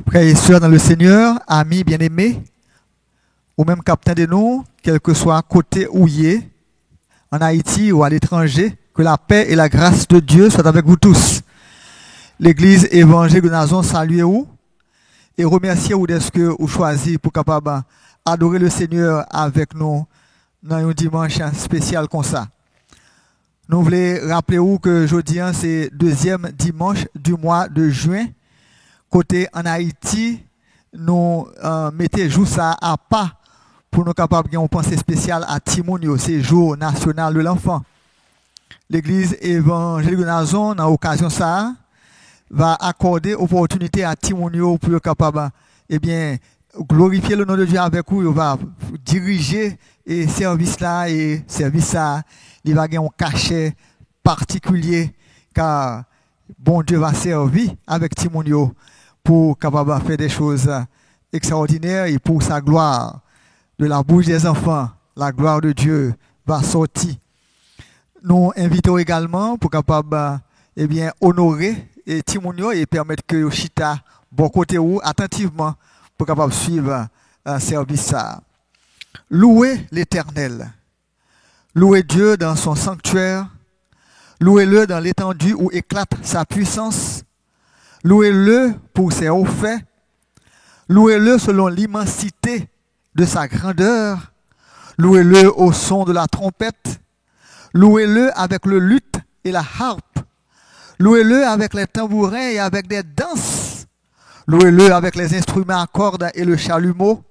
Frères et sœurs dans le Seigneur, amis bien-aimés, ou même capitaine de nous, quel que soit côté où y est, en Haïti ou à l'étranger, que la paix et la grâce de Dieu soient avec vous tous. L'Église évangélique de Nazon salue vous et remercie vous d'être que vous choisi pour capable adorer le Seigneur avec nous dans un dimanche spécial comme ça. Nous voulons rappeler vous que jeudi c'est deuxième dimanche du mois de juin. Côté en Haïti, nous mettons jour ça à pas pour nous capables de penser spécial à Timonio, c'est jour national de l'enfant. L'Église évangélique de Nazon, dans l'occasion ça, va accorder opportunité à Timonio pour être capable, glorifier le nom de Dieu avec vous. Il va diriger et service là et service ça. Il va avoir un cachet particulier car bon Dieu va servir avec Timonio pour capable faire des choses extraordinaires et pour sa gloire de la bouche des enfants, la gloire de Dieu va sortir. Nous invitons également pour capable honorer et Timonio et permettre que Chita bon côté ou attentivement pour capable suivre un service ça. Louez l'Éternel. Louez Dieu dans son sanctuaire. Louez-le dans l'étendue où éclate sa puissance. Louez-le pour ses hauts faits. Louez-le selon l'immensité de sa grandeur. Louez-le au son de la trompette. Louez-le avec le luth et la harpe. Louez-le avec les tambourins et avec des danses. Louez-le avec les instruments à cordes et le chalumeau.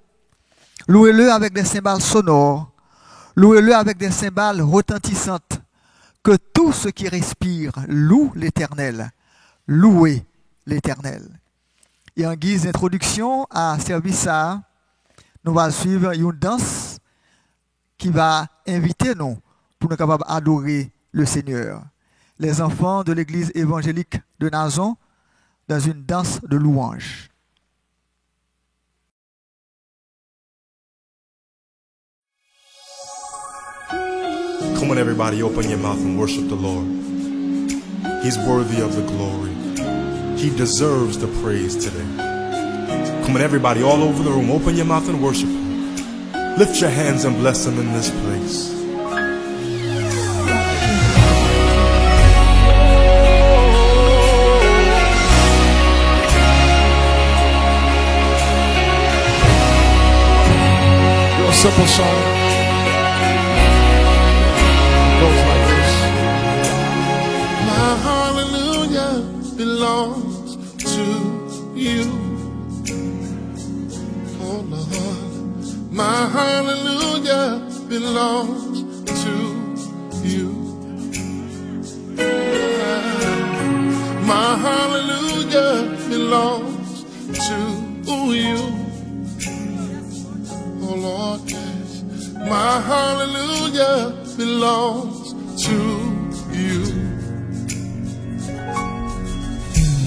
Louez-le avec des cymbales sonores. Louez-le avec des cymbales retentissantes. Que tout ce qui respire loue l'Éternel. Louez l'Éternel. Et en guise d'introduction à service ça, nous allons suivre une danse qui va inviter nous pour nous capables d'adorer le Seigneur. Les enfants de l'église évangélique de Nazon dans une danse de louange. Come on, everybody, open your mouth and worship the Lord. He's worthy of the glory. He deserves the praise today. Come on, everybody, all over the room, open your mouth and worship Him. Lift your hands and bless Him in this place. Real simple song. Goes like this. My hallelujah belongs to you. Oh Lord, my hallelujah belongs to you. My hallelujah belongs to you. Oh Lord, yes, my hallelujah belongs to you.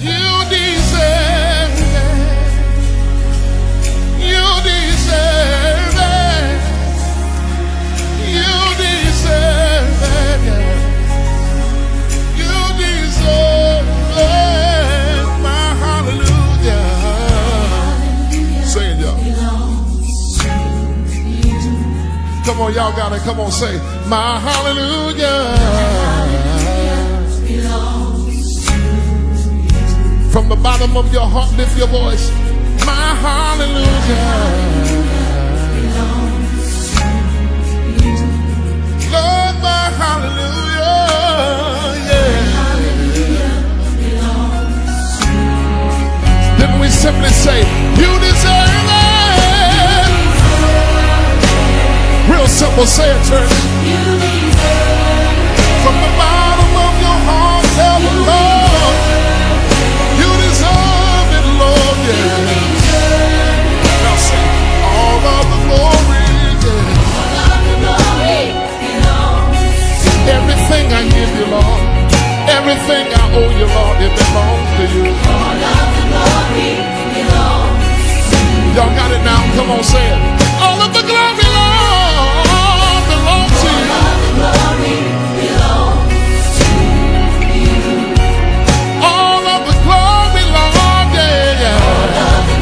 You deserve it. You deserve it. You deserve it. You deserve it. My hallelujah. Say it, y'all. Come on, y'all got it. Come on, say, my hallelujah. From the bottom of your heart, lift your voice. My hallelujah. Lord, my hallelujah. Yeah. Then we simply say, you deserve it. Real simple, say it, church. From the bottom of your heart, tell the Lord, you deserve it, Lord, yeah. Now say, all of the glory, yeah. Everything I give you, Lord, everything I owe you, Lord, it belongs to you. All of the glory belongs to you. Y'all got it now? Come on, say it. All of the glory, Lord, belongs to you. All of the glory belongs to you. All of the glory, Lord, yeah, yeah. All of the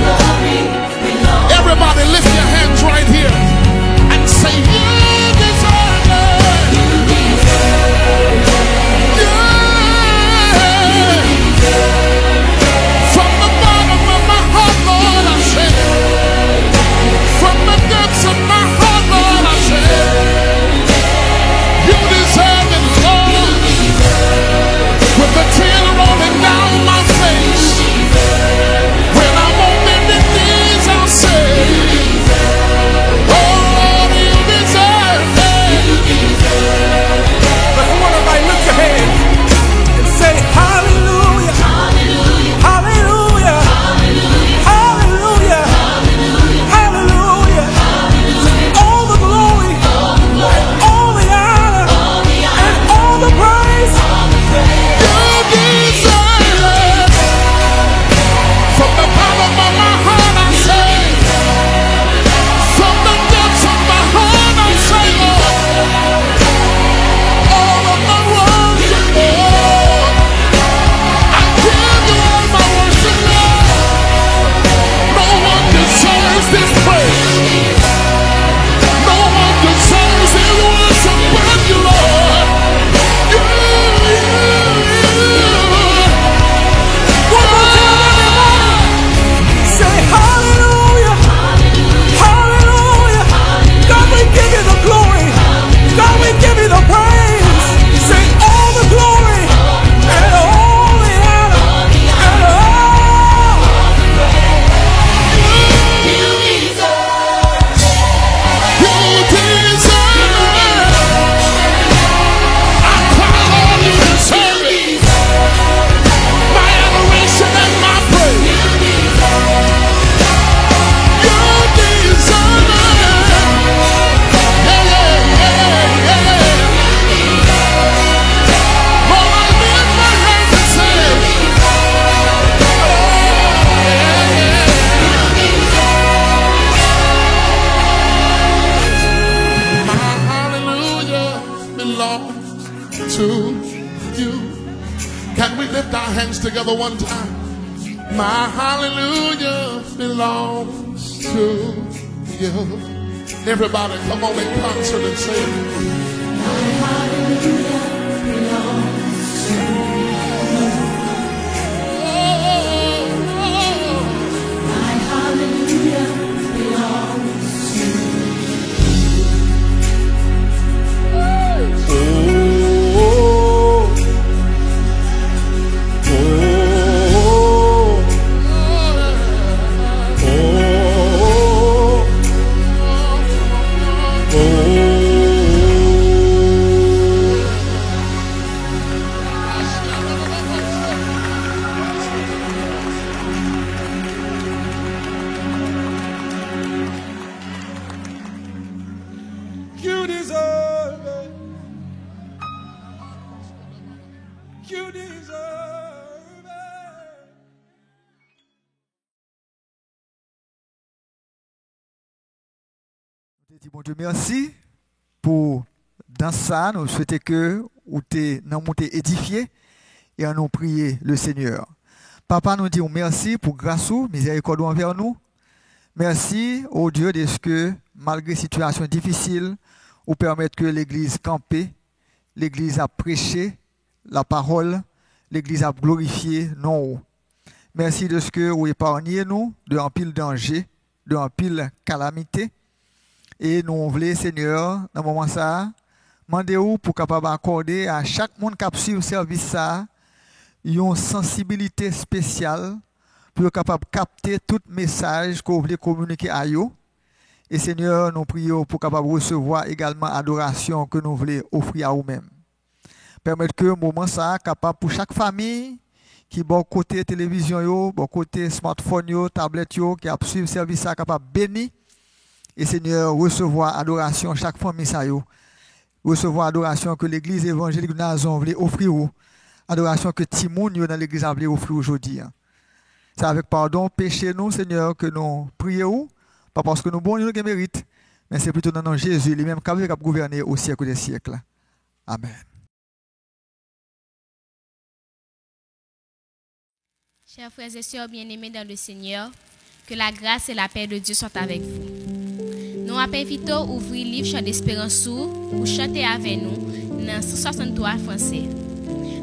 hands together one time. My hallelujah belongs to you. Everybody, come on in concert and say it. My hallelujah belongs to you. My hallelujah belongs to You deserve it. You deserve it. Nous te disons, bon Dieu, merci pour dans ça, nous souhaitons que nous t'es édifié et en nous prier le Seigneur. Papa, nous disons merci pour grâce ou miséricorde envers nous. Merci au Dieu de ce que, malgré situation difficile, ou permettre que l'Église campe, l'Église a prêché la parole, l'Église a glorifié non. Merci de ce que vous épargnez nous de un pile danger, de un pile calamité. Et nous voulons, Seigneur, dans ce moment ça, demandez-vous pour capable accorder à chaque monde qui suit le service ça, une sensibilité spéciale pour capable capter tout message que vous voulez communiquer à eux. Et Seigneur, nous prions pour capable recevoir également l'adoration que nous voulons offrir à vous-mêmes. Permettre que le moment ça capable pour chaque famille qui bon côté télévision yo, bon côté smartphone yo, tablette yo, qui a suivi le service ça capable béni. Et Seigneur, recevoir adoration chaque famille ça yo. Recevoir adoration que l'église évangélique de Nazon voulait offrir ou. Adoration que Timoun yo dans l'église a voulu offrir aujourd'hui. C'est avec pardon péché nous Seigneur que nous prions. Pas parce que nous bons nous mérite, mais c'est plutôt dans nom Jésus lui-même qui a gouverné au siècle des siècles. Amen. Chers frères et sœurs bien-aimés dans le Seigneur, que la grâce et la paix de Dieu soient avec vous. Nous invitons à ouvrir le livre Chant d'Espérance pour chanter avec nous dans 163 français.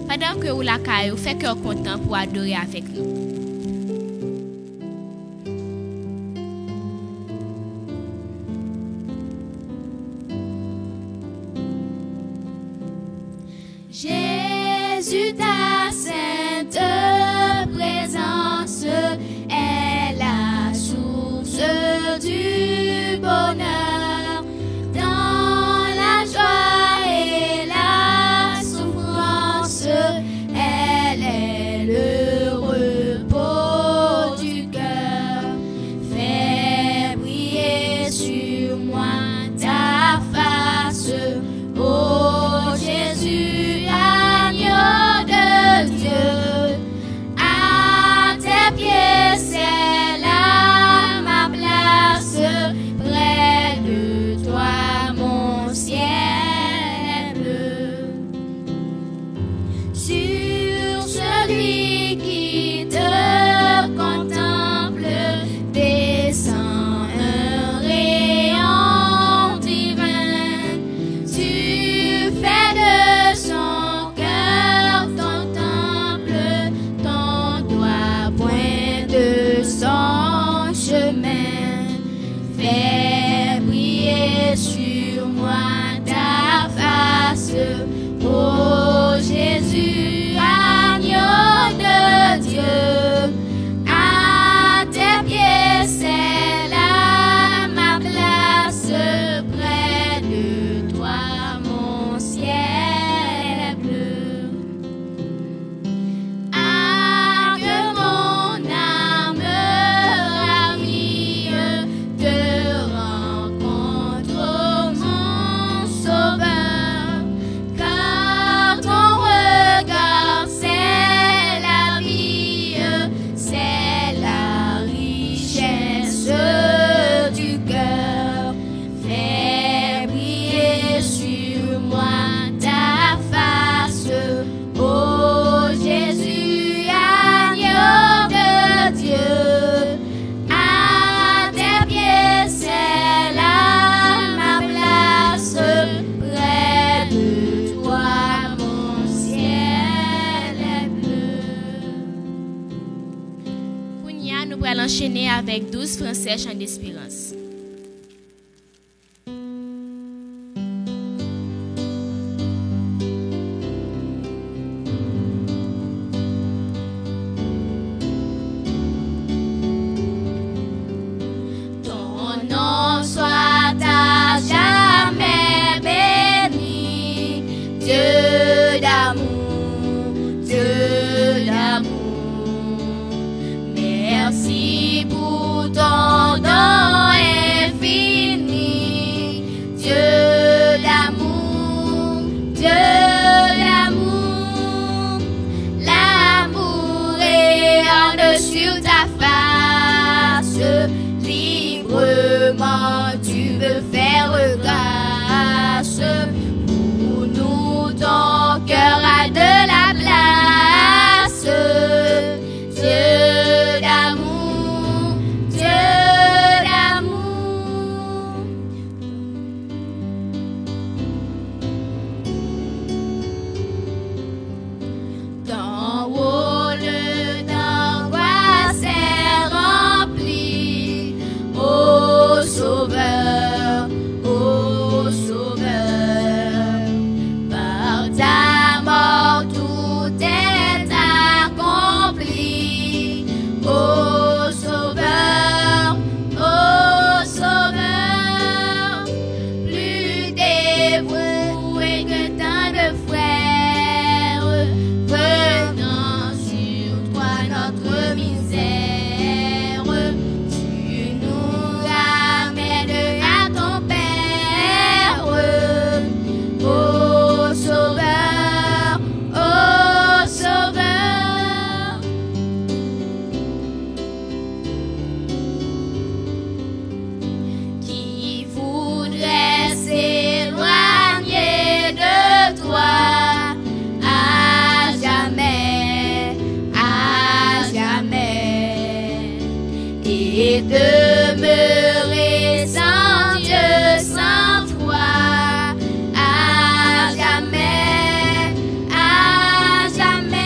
Pendant que vous la caillou, fait cœur content pour adorer avec nous. Jésus, ta sainte présence est la source du bonheur. Dans la joie et la souffrance, elle est le repos du cœur. Fais briller sur moi ta face, ô Jésus, agneau de Dieu. À tes pieds, c'est là ma place. Près de toi, mon ciel est bleu. Sur celui qui te contemple, descend un rayon divin. Tu fais de son cœur ton temple, ton doigt pointe de son chemin. Fais briller sur moi ta face, ô Jésus, agneau de Dieu. À tes pieds, c'est là ma place. Près de toi, mon ciel est bleu. Ah, que mon âme ravie te rencontre au enchaîner avec 12 Français chants d'espérance. Merci pour ton don infini, Dieu d'amour, l'amour rayonne sur ta face, librement tu me faire grâce, pour nous ton cœur a de la place, Dieu d'amour, ton rôle d'angoisse est rempli, ô Sauveur, par ta mort tout est accompli, ô Sauveur, plus dévoué que tant de frères, prenant sur toi notre misère, tu nous ramènes à ton Père, ô Sauveur, qui voudrait s'éloigner de toi à jamais, et demeurer sans Dieu, sans toi à jamais,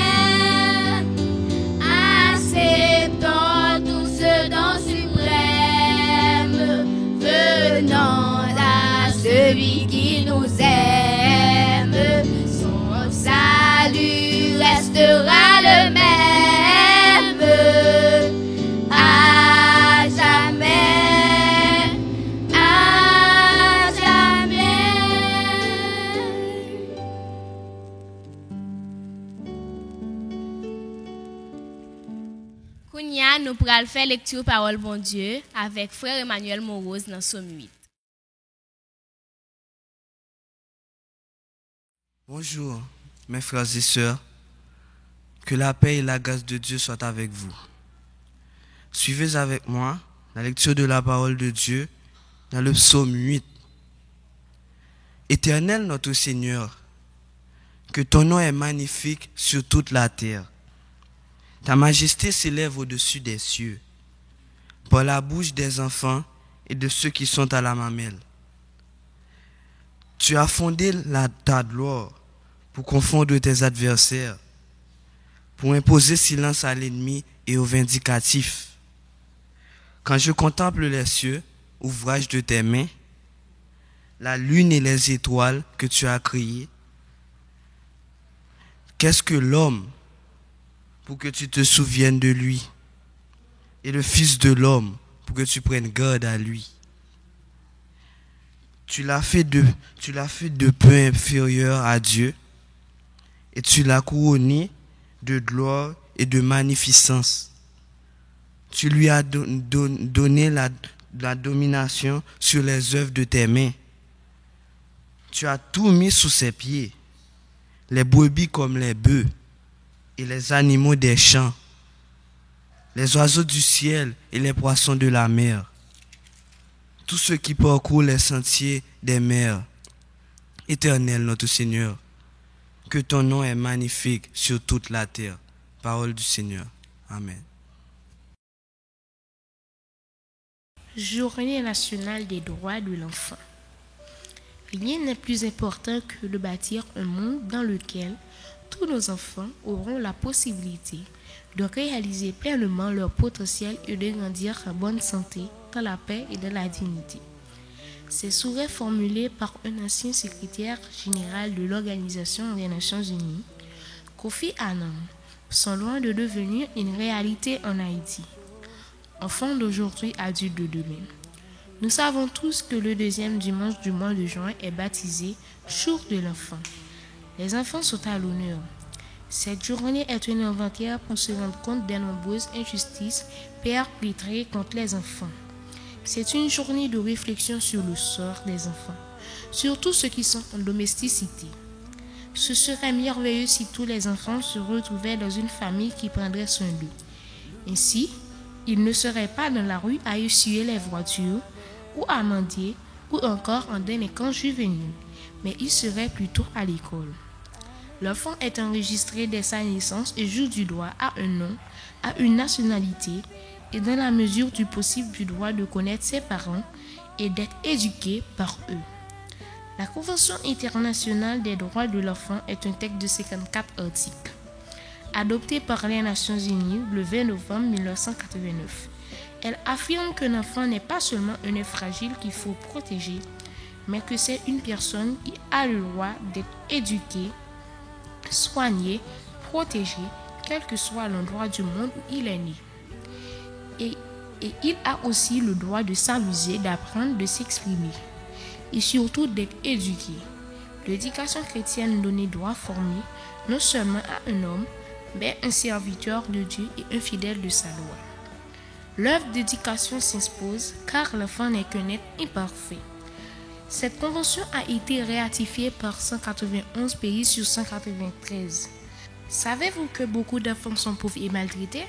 acceptons tout ce don suprême, venant à celui qui nous aime, son salut restera le même. À jamais. Kounia, nous pourrons faire lecture parole bon Dieu avec frère Emmanuel Morose dans Somme 8. Bonjour, mes frères et sœurs. Que la paix et la grâce de Dieu soient avec vous. Suivez avec moi la lecture de la parole de Dieu dans le psaume 8. Éternel notre Seigneur, que ton nom est magnifique sur toute la terre. Ta majesté s'élève au-dessus des cieux, par la bouche des enfants et de ceux qui sont à la mamelle. Tu as fondé ta gloire pour confondre tes adversaires, pour imposer silence à l'ennemi et aux vindicatifs. Quand je contemple les cieux, ouvrage de tes mains, la lune et les étoiles que tu as créées, qu'est-ce que l'homme pour que tu te souviennes de lui, et le Fils de l'homme pour que tu prennes garde à lui? Tu l'as fait de peu inférieur à Dieu, et tu l'as couronné de gloire et de magnificence. Tu lui as donné la domination sur les œuvres de tes mains. Tu as tout mis sous ses pieds, les brebis comme les bœufs, et les animaux des champs, les oiseaux du ciel et les poissons de la mer, tous ceux qui parcourent les sentiers des mers. Éternel notre Seigneur, que ton nom est magnifique sur toute la terre. Parole du Seigneur. Amen. Journée nationale des droits de l'enfant. Rien n'est plus important que de bâtir un monde dans lequel tous nos enfants auront la possibilité de réaliser pleinement leur potentiel et de grandir en bonne santé, dans la paix et dans la dignité. Ces souhaits formulés par un ancien secrétaire général de l'Organisation des Nations Unies, Kofi Annan, sont loin de devenir une réalité en Haïti. Enfants d'aujourd'hui, adultes de demain. Nous savons tous que le deuxième dimanche du mois de juin est baptisé Jour de l'enfant. Les enfants sont à l'honneur. Cette journée est un inventaire pour se rendre compte des nombreuses injustices perpétrées contre les enfants. C'est une journée de réflexion sur le sort des enfants, surtout ceux qui sont en domesticité. Ce serait merveilleux si tous les enfants se retrouvaient dans une famille qui prendrait soin d'eux. Ainsi, ils ne seraient pas dans la rue à essuyer les voitures, ou à mendier, ou encore en délinquance juvénile, mais ils seraient plutôt à l'école. L'enfant est enregistré dès sa naissance et joue du droit à un nom, à une nationalité, et dans la mesure du possible du droit de connaître ses parents et d'être éduqué par eux. La Convention internationale des droits de l'enfant est un texte de 54 articles, adopté par les Nations Unies le 20 novembre 1989. Elle affirme que l'enfant n'est pas seulement un être fragile qu'il faut protéger, mais que c'est une personne qui a le droit d'être éduquée, soignée, protégée, quel que soit l'endroit du monde où il est né. Et il a aussi le droit de s'amuser, d'apprendre, de s'exprimer et surtout d'être éduqué. L'éducation chrétienne donnée doit former non seulement à un homme, mais un serviteur de Dieu et un fidèle de sa loi. L'œuvre d'éducation s'impose car l'enfant n'est qu'un être imparfait. Cette convention a été ratifiée par 191 pays sur 193. Savez-vous que beaucoup d'enfants sont pauvres et maltraités?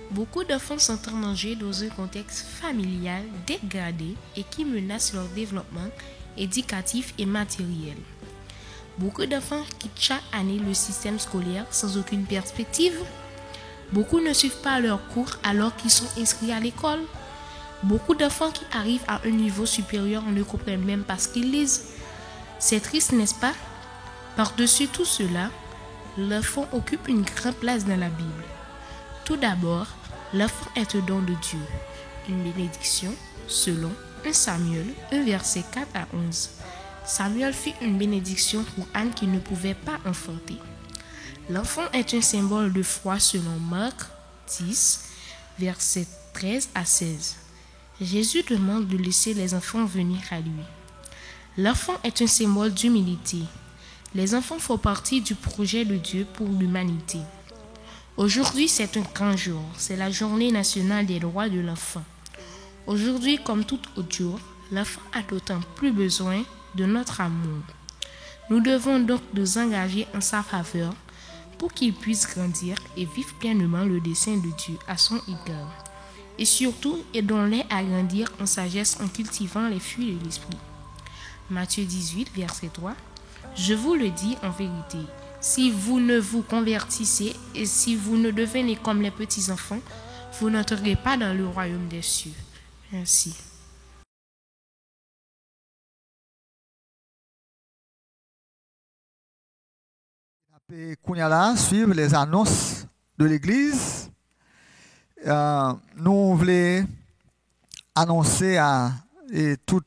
Beaucoup d'enfants sont en danger dans un contexte familial dégradé et qui menace leur développement éducatif et matériel. Beaucoup d'enfants quittent chaque année le système scolaire sans aucune perspective. Beaucoup ne suivent pas leurs cours alors qu'ils sont inscrits à l'école. Beaucoup d'enfants qui arrivent à un niveau supérieur ne comprennent même pas ce qu'ils lisent. C'est triste, n'est-ce pas? Par-dessus tout cela, l'enfant occupe une grande place dans la Bible. Tout d'abord, l'enfant est un don de Dieu, une bénédiction selon 1 Samuel 1 verset 4 à 11. Samuel fit une bénédiction pour Anne qui ne pouvait pas enfanter. L'enfant est un symbole de foi selon Marc 10 verset 13 à 16. Jésus demande de laisser les enfants venir à lui. L'enfant est un symbole d'humilité. Les enfants font partie du projet de Dieu pour l'humanité. Aujourd'hui, c'est un grand jour. C'est la journée nationale des droits de l'enfant. Aujourd'hui, comme tout autre jour, l'enfant a d'autant plus besoin de notre amour. Nous devons donc nous engager en sa faveur pour qu'il puisse grandir et vivre pleinement le dessein de Dieu à son égard. Et surtout, aidons-les à grandir en sagesse en cultivant les fruits de l'esprit. Matthieu 18, verset 3. Je vous le dis en vérité. Si vous ne vous convertissez et si vous ne devenez comme les petits enfants, vous n'entrerez pas dans le royaume des cieux. Merci. Kounyala, suivre les annonces de l'Église. Nous voulons annoncer à tout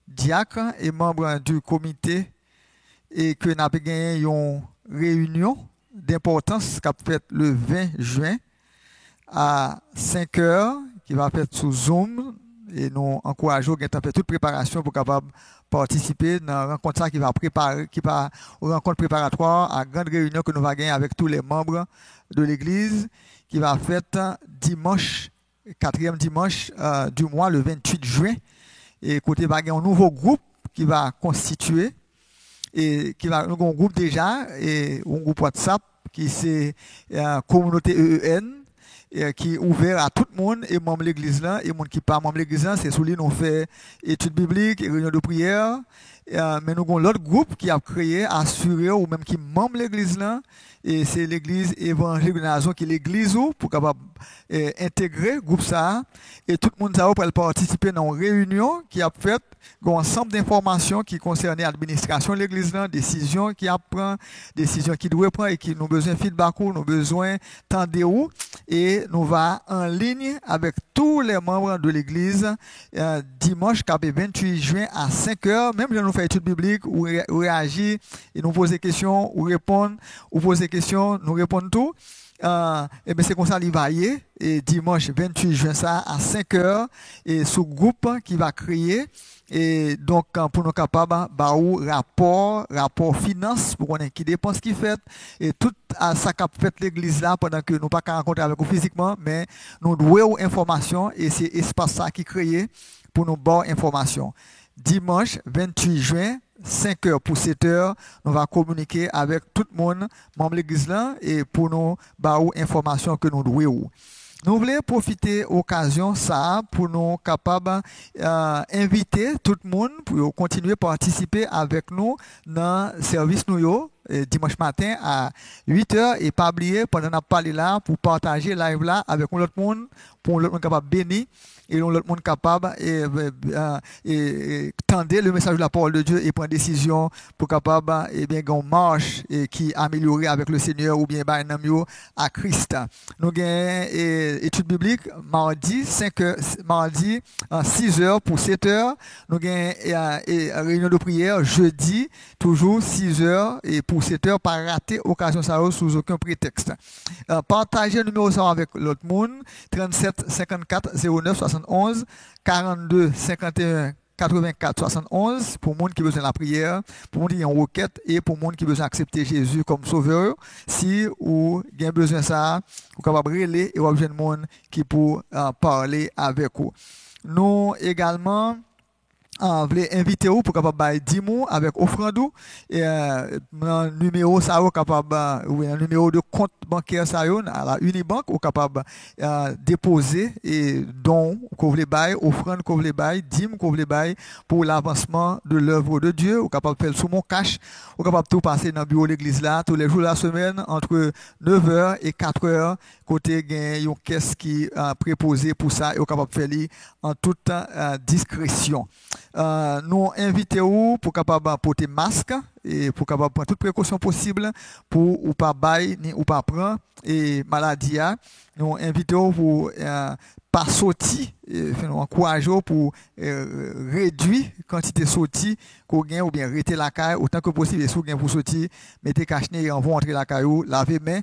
diacre et membres du comité et que nous avons gagné une réunion d'importance qui a fait le 20 juin à 5 heures, qui va faire sous Zoom. Et nous encourageons à faire toute préparation pour capable participer dans la rencontre qui va préparer, qui va aux rencontres préparatoires à grande réunion que nous va gagner avec tous les membres de l'Église, qui va faite dimanche, 4e dimanche du mois, le 28 juin. Et côté va gagner un nouveau groupe qui va constituer et qui va un groupe déjà et un groupe WhatsApp qui c'est communauté EEN qui est ouvert à tout le monde et membre de l'église là et monde qui pas membre de l'église là c'est sous lui nous fait études bibliques et réunions de prière mais nous avons l'autre groupe qui a créé, assuré ou même qui membre l'église là, et c'est l'église évangélique de la nation qui est l'église pour capable intégrer groupe ça, et tout le monde ça pour participer dans une réunion qui a fait un ensemble d'informations qui concernent l'administration de l'église là, décisions qui apprend, décisions qui doit prendre et qui nous besoin feedback, nous besoin tendre et nous va en ligne avec tous les membres de l'église dimanche 28 juin à 5h, même si nous faisons étude biblique ou réagir et nous poser des questions ou répondre ou poser des questions, nous répondons tout. Et bien c'est comme ça l'hiver et dimanche 28 juin ça à 5h et ce groupe qui va créer et donc pour nous capables baou rapport finance pour connaître qui dépense qui fait et tout ça qu'a fait l'église là pendant que nous pas rencontrer avec vous physiquement mais nous devons information et c'est espace ça qui créé pour nous bonne information. Dimanche 28 juin 5h pour 7h, nous allons communiquer avec tout le monde, membre de l'église là, et pour nous donner information que nous devons. Nous voulons profiter de l'occasion ça pour nous capables inviter tout le monde pour continuer à participer avec nous dans le service nous dimanche matin à 8h et pas oublier pendant qu'on a parlé là pour partager live là avec l'autre monde pour l'autre monde capable bénir et l'autre monde capable et tendre le message de la parole de Dieu et prendre décision pour capable et bien qu'on marche et qui améliorer avec le Seigneur ou bien à Christ. Nous avons étude biblique mardi 6h pour 7h. Nous avons réunion de prière jeudi toujours 6h et pour 7h pas rater occasion ça sous aucun prétexte. Partagez le numéro ça avec l'autre monde 37 54 09 71 42 51 84 71 pour monde qui besoin de la prière, pour monde qui a une requête et pour monde qui besoin d'accepter Jésus comme sauveur. Si ou avez besoin de ça, vous capable relayer et vous avez besoin de monde qui pour parler avec vous. Nous également voulez inviter vous pour capable bailler 10 mots avec offrande et numéro ça capable ou un numéro de compte bancaire ça à la Unibank ou capable déposer et don que vous voulez bailler offrande que vous voulez bailler 10 que vous voulez bailler pour l'avancement de l'œuvre de Dieu ou capable faire sous mon cash ou capable tout passer dans le bureau de l'église là tous les jours de la semaine entre 9h et 4h côté gain une caisse qui préposée pour ça et ou capable faire en toute discrétion. Nous invitons pour capable porter masque et pour capable prendre toutes précautions possibles pour ou pas bailler ni ou pas prendre et maladie. Nous invitons pour pas sortir et nous encourageons pour réduire quantité sortie qu'on gagne ou bien rester la caille autant que possible et si vous gagne pour sortir mettez cache-nez et envoie entrer la caillou laver main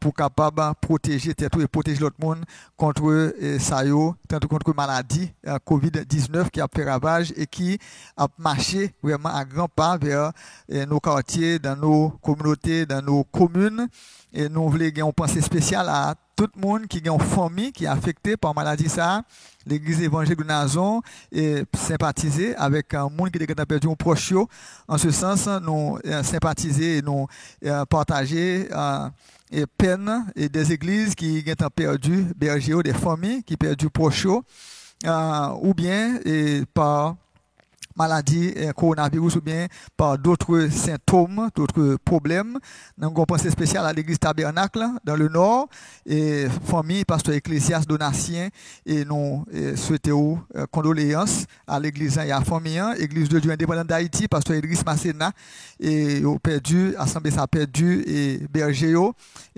pour capable protéger tête et protéger l'autre monde contre ça yo contre maladie Covid-19 qui a fait ravage et qui a marché vraiment à grands pas vers nos quartiers, dans nos communautés, dans nos communes et nous voulons une pensée spéciale à tout le monde qui a une famille qui est affectée par maladie ça, l'église évangélique de Nazon et sympathiser avec un monde qui a perdu un proche. En ce sens, nous sympathiser et nous partager et peine et des églises qui ont perdu berger des familles qui ont perdu proche ou bien et par maladie coronavirus ou bien par d'autres symptômes, d'autres problèmes. Nous avons pensé spécial à l'église Tabernacle dans le nord et famille pasteur Ecclésias Donatien et nous souhaitons condoléances à l'église et à la famille, église de Dieu indépendante d'Haïti, pasteur Idriss Masséna et au perdu, assemblée ça perdu et berger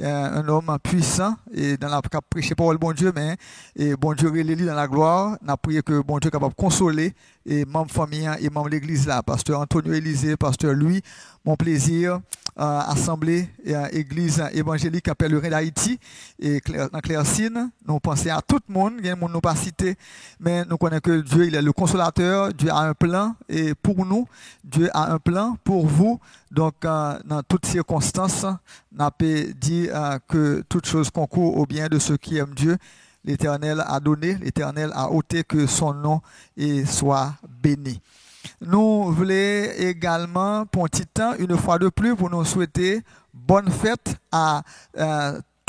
un homme puissant et dans la prêcher parole bon Dieu mais et bon Dieu reléli dans la gloire, n'a prié que bon Dieu capable consoler et membre famille et membre de l'église là, pasteur Antonio Élisée, pasteur Louis, mon plaisir, assemblée église évangélique à Pèlerin d'Haïti et dans Claircine, nous pensons à tout le monde, il y a un monde nous pas cité, mais nous connaissons que Dieu il est le consolateur, Dieu a un plan et pour nous, Dieu a un plan pour vous, donc dans toutes circonstances, on peut dire que toute chose concourt au bien de ceux qui aiment Dieu. L'Éternel a donné, l'Éternel a ôté que son nom soit béni. Nous voulons également, pour un petit temps, une fois de plus, pour nous souhaiter bonne fête à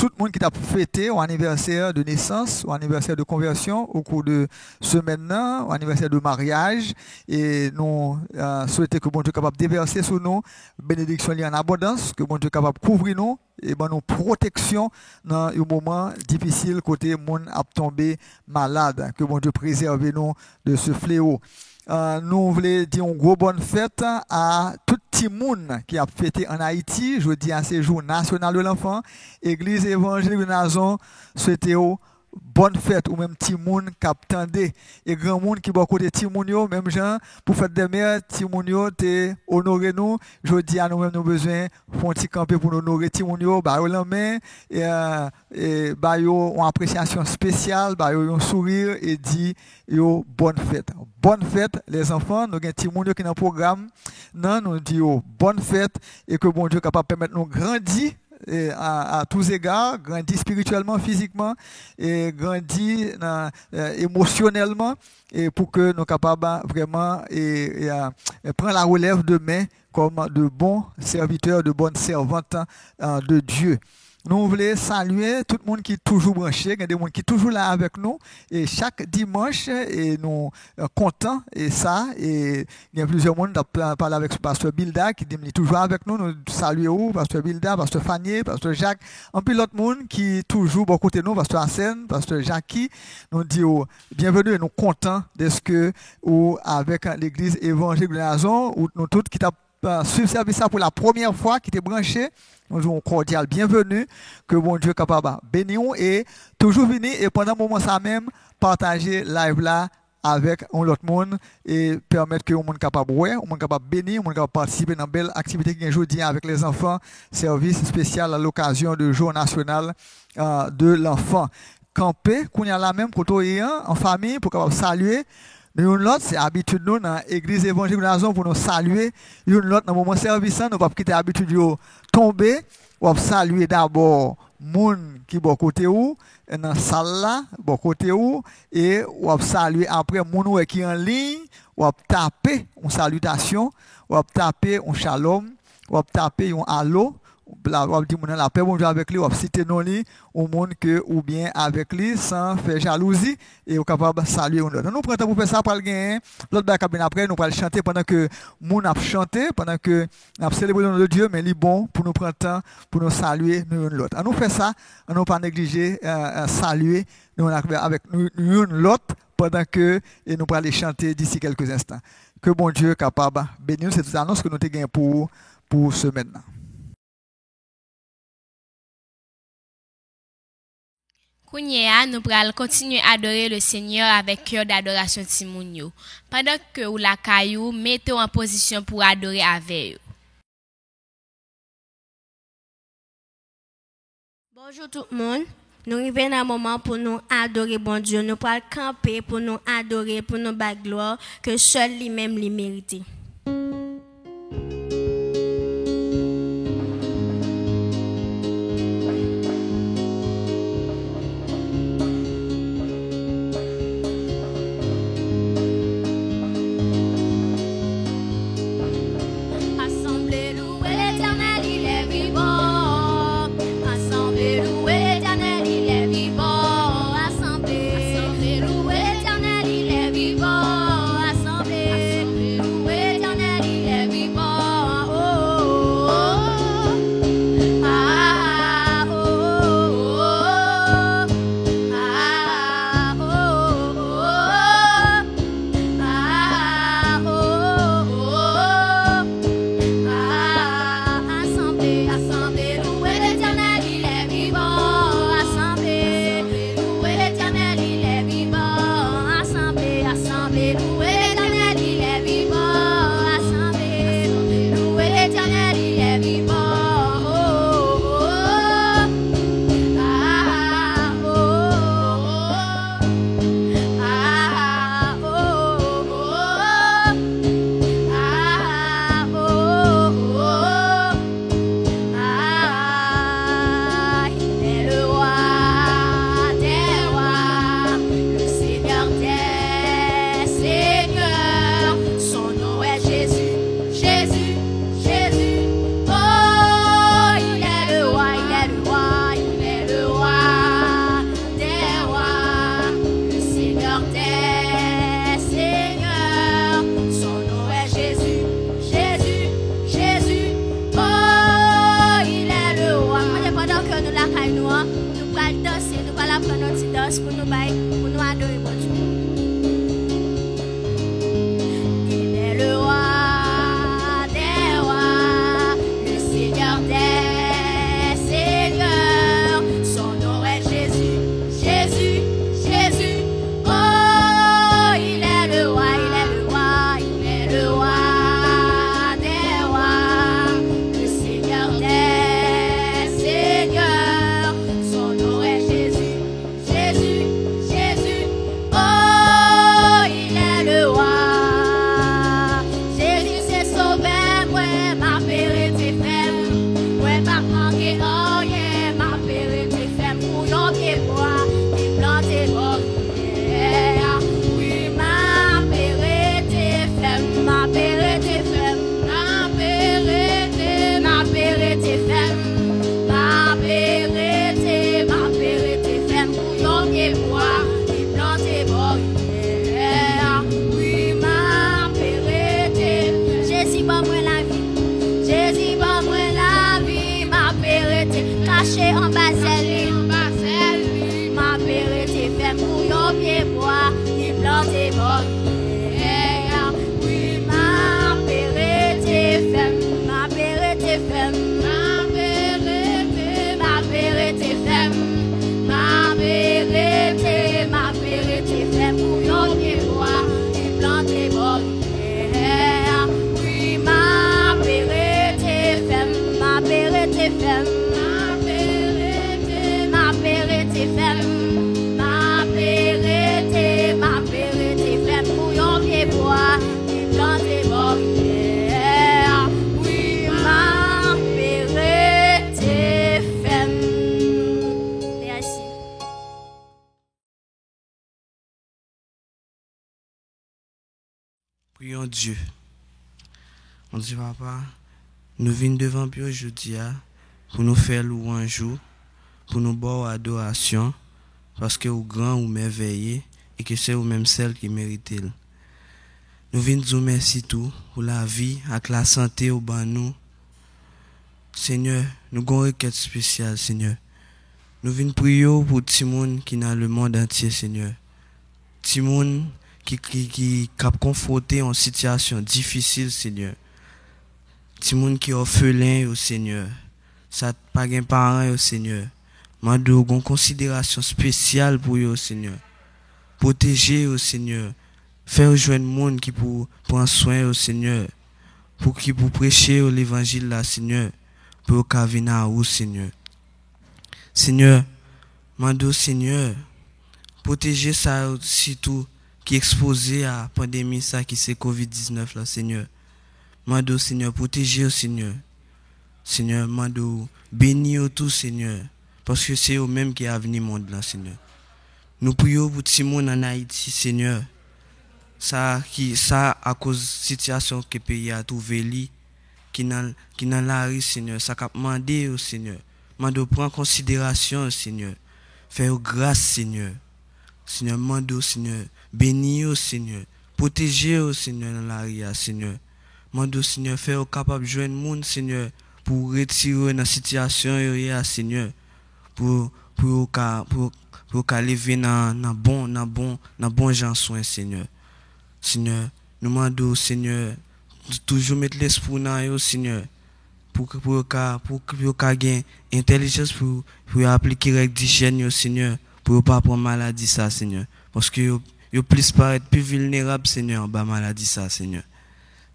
tout le monde qui t'a fêté au anniversaire de naissance, au anniversaire de conversion, au cours de semaine, au anniversaire de mariage. Et nous souhaitons que bon Dieu soit capable de déverser sur nous bénédiction en abondance, que bon Dieu soit capable de couvrir nous et ben nous protection dans un moment difficile côté monde a tombé malade, que bon Dieu préserve nous de ce fléau. Nous voulons dire une gros bonne fête à tout petit monde qui a fêté en Haïti. Je dis à ces jours national de l'enfant, Église évangélique de Nazon, souhaitez bonne fête ou même petit monde qui attendait et grand monde qui va côté petit monde yo même gens pour fête des mères petit monde yo te honorer nous. Je dis à nous même nous besoin font petit camper pour nous honorer petit monde yo ba yo la main et ba yo une appréciation spéciale, ba yo un sourire et dit yo bonne fête. Bonne fête les enfants, nous gen petit monde yo qui dans programme. Non, nous dit yo bonne fête et que bon Dieu capable permettre nous grandir et à tous égards, grandir spirituellement, physiquement et grandir émotionnellement et pour que nous soyons capables vraiment et prendre la relève demain comme de bons serviteurs, de bonnes servantes de Dieu. Nous voulons saluer tout le monde qui est toujours branché, il y a des gens qui sont toujours là avec nous et chaque dimanche et nous contents et ça et il y a plusieurs monde qui parlé avec pasteur Bilda qui dit toujours avec nous, nous saluons pasteur Bilda, pasteur Fanier, pasteur Jacques, un peu l'autre monde qui est toujours à côté de nous, pasteur Hassen, pasteur Jackie, nous dit bienvenue et nous contents de ce que ou avec l'église évangélique de Nazon ou nous tous qui t'a suivre service ça pour la première fois qui t'est branché. Nous avons cordial bienvenue, que bon Dieu est capable de bénir et toujours venir et pendant un moment ça même partager live là avec l'autre monde et permettre que le monde capable ouais, le monde capable bénir, le monde capable participer dans une belle activité qui est aujourd'hui avec les enfants, service spécial à l'occasion du jour national de l'enfant. Camper, qu'on y a la même côté en famille pour capable saluer. Mais une autre, c'est habitude nous dans l'église évangélique de Nazon pour nous saluer. Une autre, dans le moment service, nous ne pouvons pas quitter l'habitude de tomber. On va saluer d'abord moun qui bon côté où, dans la salle là, bon côté où, et on va saluer après moun qui est en ligne, on va taper une salutation, on va taper un shalom, on va taper un allô. On va dire la paix bonjour avec lui, on va citer nos lits au monde que ou bien avec lui sans faire jalousie et on capable de saluer un autre. Nous prenons pour faire ça pour le gagner. L'autre bagage après nous allons chanter pendant que moun a chanté, pendant que nous célébré le nom de Dieu, mais il est bon pour nous prendre temps pour nous saluer nous l'autre. On nous fait ça, on ne pas négliger saluer nous avec nous l'autre pendant que et nous allons chanter d'ici quelques instants. Que bon Dieu capable de bénir cette annonce que nous avons gagné pour ce maintenant. Kounyea, nous pourrons continuer à adorer le Seigneur avec cœur d'adoration Timounio. Pendant que ou la caillou, mettez-vous en position pour adorer avec eux. Bonjour tout le monde. Nous arrivons à un moment pour nous adorer bon Dieu. Nous pourrons camper pour nous adorer, pour nous battre gloire, que seul lui-même lui mérite. Assemblée, louer l'Éternel, il est vivant. Assemblée, louer danse pour nous adorer bon Dieu. Il est le roi des rois, le Seigneur des seigneurs. Son nom est Jésus, Jésus, Jésus. Oh, il est le roi, il est le roi, il est le roi des rois, le Seigneur des seigneurs. Son nom est Jésus, Jésus, Jésus. Oh, il est le roi. Jésus s'est sauvé, moi, ma vérité femme. Moi, pas manqué, oh yeah, ma vérité femme. Pour yon pied bois, il planté bon. Yeah. Oui, ma vérité femme, ma vérité femme, ma vérité femme. Ma vérité femme. Pour yon pied bois, il planté bon. Yeah. Oui, ma vérité. Jésus, bon, moi la vie. Jésus, bon, moi la vie. Ma vérité cachée en bas lui. Ma vérité femme. Pour yon pied bois, il planté bon. Yeah. Oui, ma vérité femme. Ma vérité femme. Ma vérité femme. Ma vérité femme. Pour yon pied bois, il planté bon. Yeah. Oui, ma vérité femme. Ma vérité femme. Ma vérité femme. Ma vérité femme. Pour yon pied bois, il planté bon. Yeah. Oui, ma vérité femme. Merci. Prions Dieu. On dit, papa, nous venons devant Dieu aujourd'hui pour nous faire louange, pour nous boire adoration, parce que au grand ou merveilleux et que c'est au même celle qui mérite. Nous venons dire merci tout pour la vie, avec la santé au ban nous. Seigneur, nous avons une requête spéciale, Seigneur. Nous venons prier pour tout le monde qui est dans le monde entier, Seigneur. Tout le monde qui est confronté en situation difficile, Seigneur. Tout le monde qui est orphelin, au Seigneur. Ça pas de parents, au Seigneur. Moi, j'ai une considération spéciale pour eux, Seigneur. Protéger, au Seigneur. Faire joindre le monde qui pour prendre soin, au Seigneur. Pour prêcher l'évangile, là, Seigneur. Pour qu'il vienne à vous, Seigneur. Seigneur, mando Seigneur, protéger ça aussi tout qui est exposé à la pandémie ça qui c'est Covid-19 là, Seigneur. Mando Seigneur, protéger au Seigneur. Seigneur, mando bénis tout Seigneur, parce que c'est eux même qui a venu monde là, Seigneur. Nous prions pour tout le monde en Haïti, Seigneur. Ça à cause de la situation que le pays a trouvé qui dans la rue, Seigneur, ça a demandé au Seigneur. Mando prend en considération, Seigneur. Fais grâce, Seigneur. Seigneur, mando, Seigneur. Bénis, au Seigneur. Protégez, au Seigneur, dans la rue, Seigneur. Mando, Seigneur, fais capable de joindre le monde, Seigneur, pour retirer dans la situation, Seigneur. Pour lever dans bon gens soin, Seigneur. Seigneur, nous demandons, Seigneur, toujours mettre l'esprit dans eux, Seigneur. Pour gagner intelligence pour appliquer les règles d'hygiène, Seigneur, pour ne pas prendre maladie, ça, Seigneur. Parce que vous plus paraître plus vulnérable, Seigneur, en maladie, ça, Seigneur.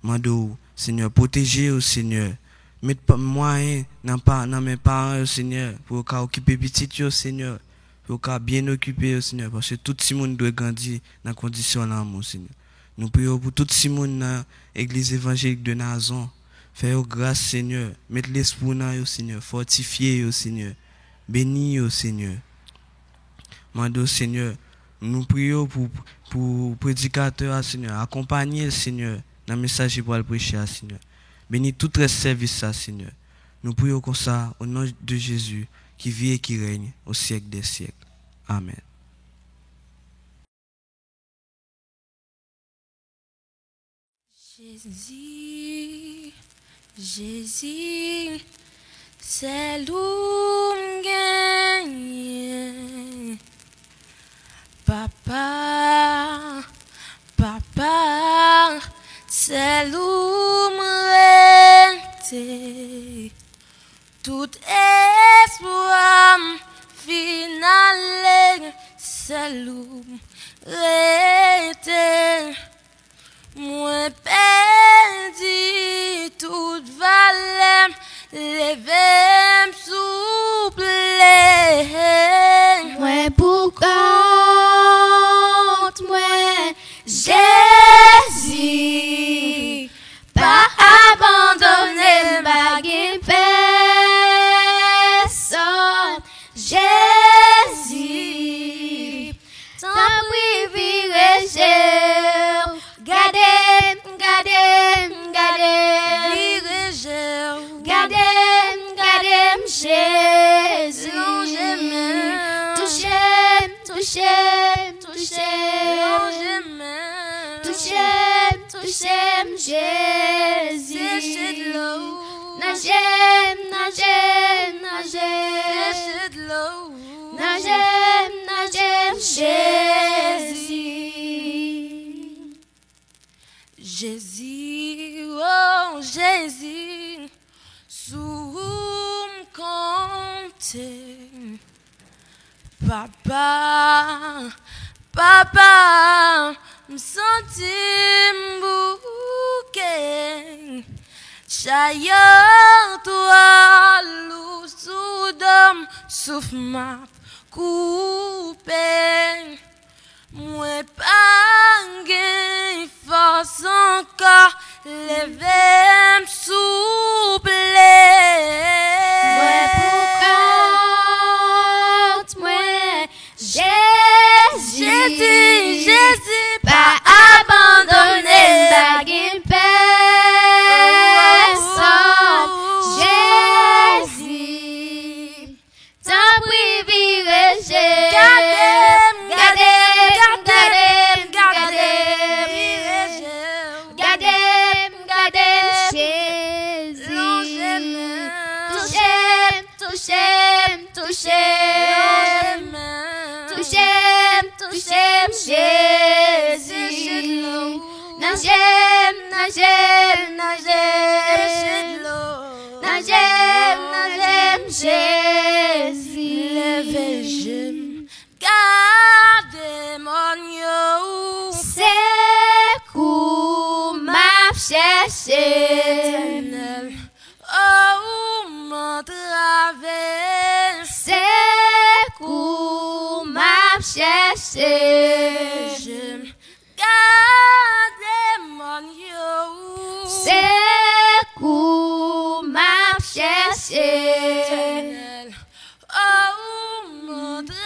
Mando, Seigneur, protégez, Seigneur. Mettez pas moyen dans mes parents, Seigneur, pour occuper petit, Seigneur. Pour bien occuper, Seigneur. Parce que tout le monde doit grandir dans les conditions là, Seigneur. Nous prions pour tout le monde dans l'église évangélique de Nazon. Fais grâce, Seigneur. Mettez l'esprit dans eux, Seigneur. Fortifiez, Seigneur. Bénis, Seigneur. Mando, Seigneur. Nous prions pour prédicateur, Seigneur. Accompagnez, Seigneur, dans le message pour le prêcher, Seigneur. Bénis tout le service, Seigneur. Nous prions comme ça, au nom de Jésus, qui vit et qui règne au siècle des siècles. Amen. Jésus, Jésus, c'est l'homme gagné. Papa, papa, c'est l'oumrete. Tout espoir final, c'est l'oumrete. Moi perdu toute valeur, levez souple. Moi pour compte, moi Jésus, pas abandonner ma personne. Jésus, tant privilège, gardez, gardez, gardez, gardez, gardez, Jésus. Touchez, touchez, touchez, touchez, Jésus. Nagez, nagez, nagez, nagez, nagez, Jésus. Jésus, oh Jésus, sous compter. Papa, papa, m'senti m'bouquet. Chaillot, toi, loup, soudom, souffle ma coupé. Moi pas gain force encore, levez m'souple. Moi pour compte, moi Jésus, Jésus, pas abandonner ma personne. Jésus, tant privilège, gardez, gardez, gardez, gardez, Jésus. Touchez, touchez, touchez, touchez, touchez, Jésus. Nagez, nagez, nagez, nagez, nagez, Jésus. levez-je, gardez mon yo. C'est coup m'a cherché. Éternel, oh mon travers, C'est coup m'a cherché. je gardez mon yo. C'est coup m'a cherché. Éternel, oh mon travers,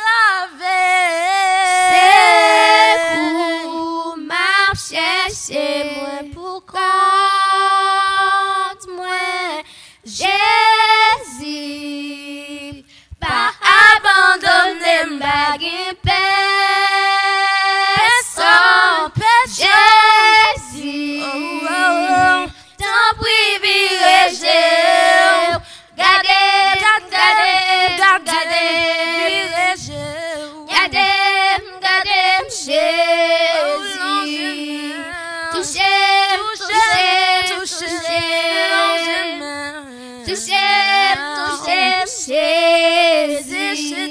C'est coup m'a cherché. Moi pour compte, moi Jésus, pas abandonner ma personne. Jésus, tant privilège, gardez, gardez, gardez, gardez, gardez, Jésus. Touchez, touchez, touchez, touchez, touchez, Jésus.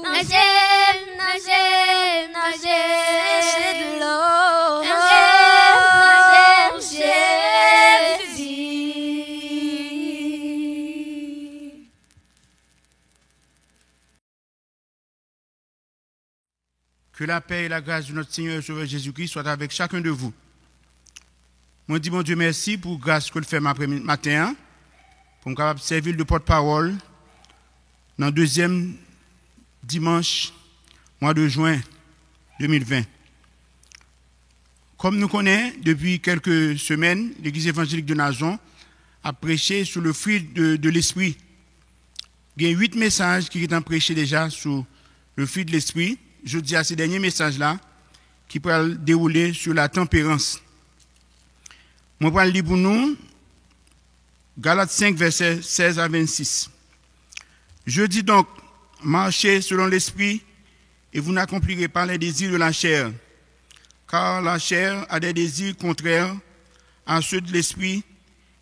Nagez, nagez, nagez, nagez, Jésus. Que la paix et la grâce de notre Seigneur et Sauveur Jésus-Christ soient avec chacun de vous. Moi, je dis, mon Dieu, merci pour la grâce que le fait matin, pour me capable servir de porte-parole dans le deuxième dimanche, mois de juin 2020. Comme nous connaissons, depuis quelques semaines, l'Église évangélique de Nazon a prêché sur le fruit de l'Esprit. Il y a 8 messages qui sont prêchés déjà sur le fruit de l'Esprit. Je dis à ces derniers messages-là, qui peuvent dérouler sur la tempérance. Moi, je vais lire pour nous, Galates 5, versets 16 à 26. Je dis donc, marchez selon l'Esprit, et vous n'accomplirez pas les désirs de la chair, car la chair a des désirs contraires à ceux de l'esprit,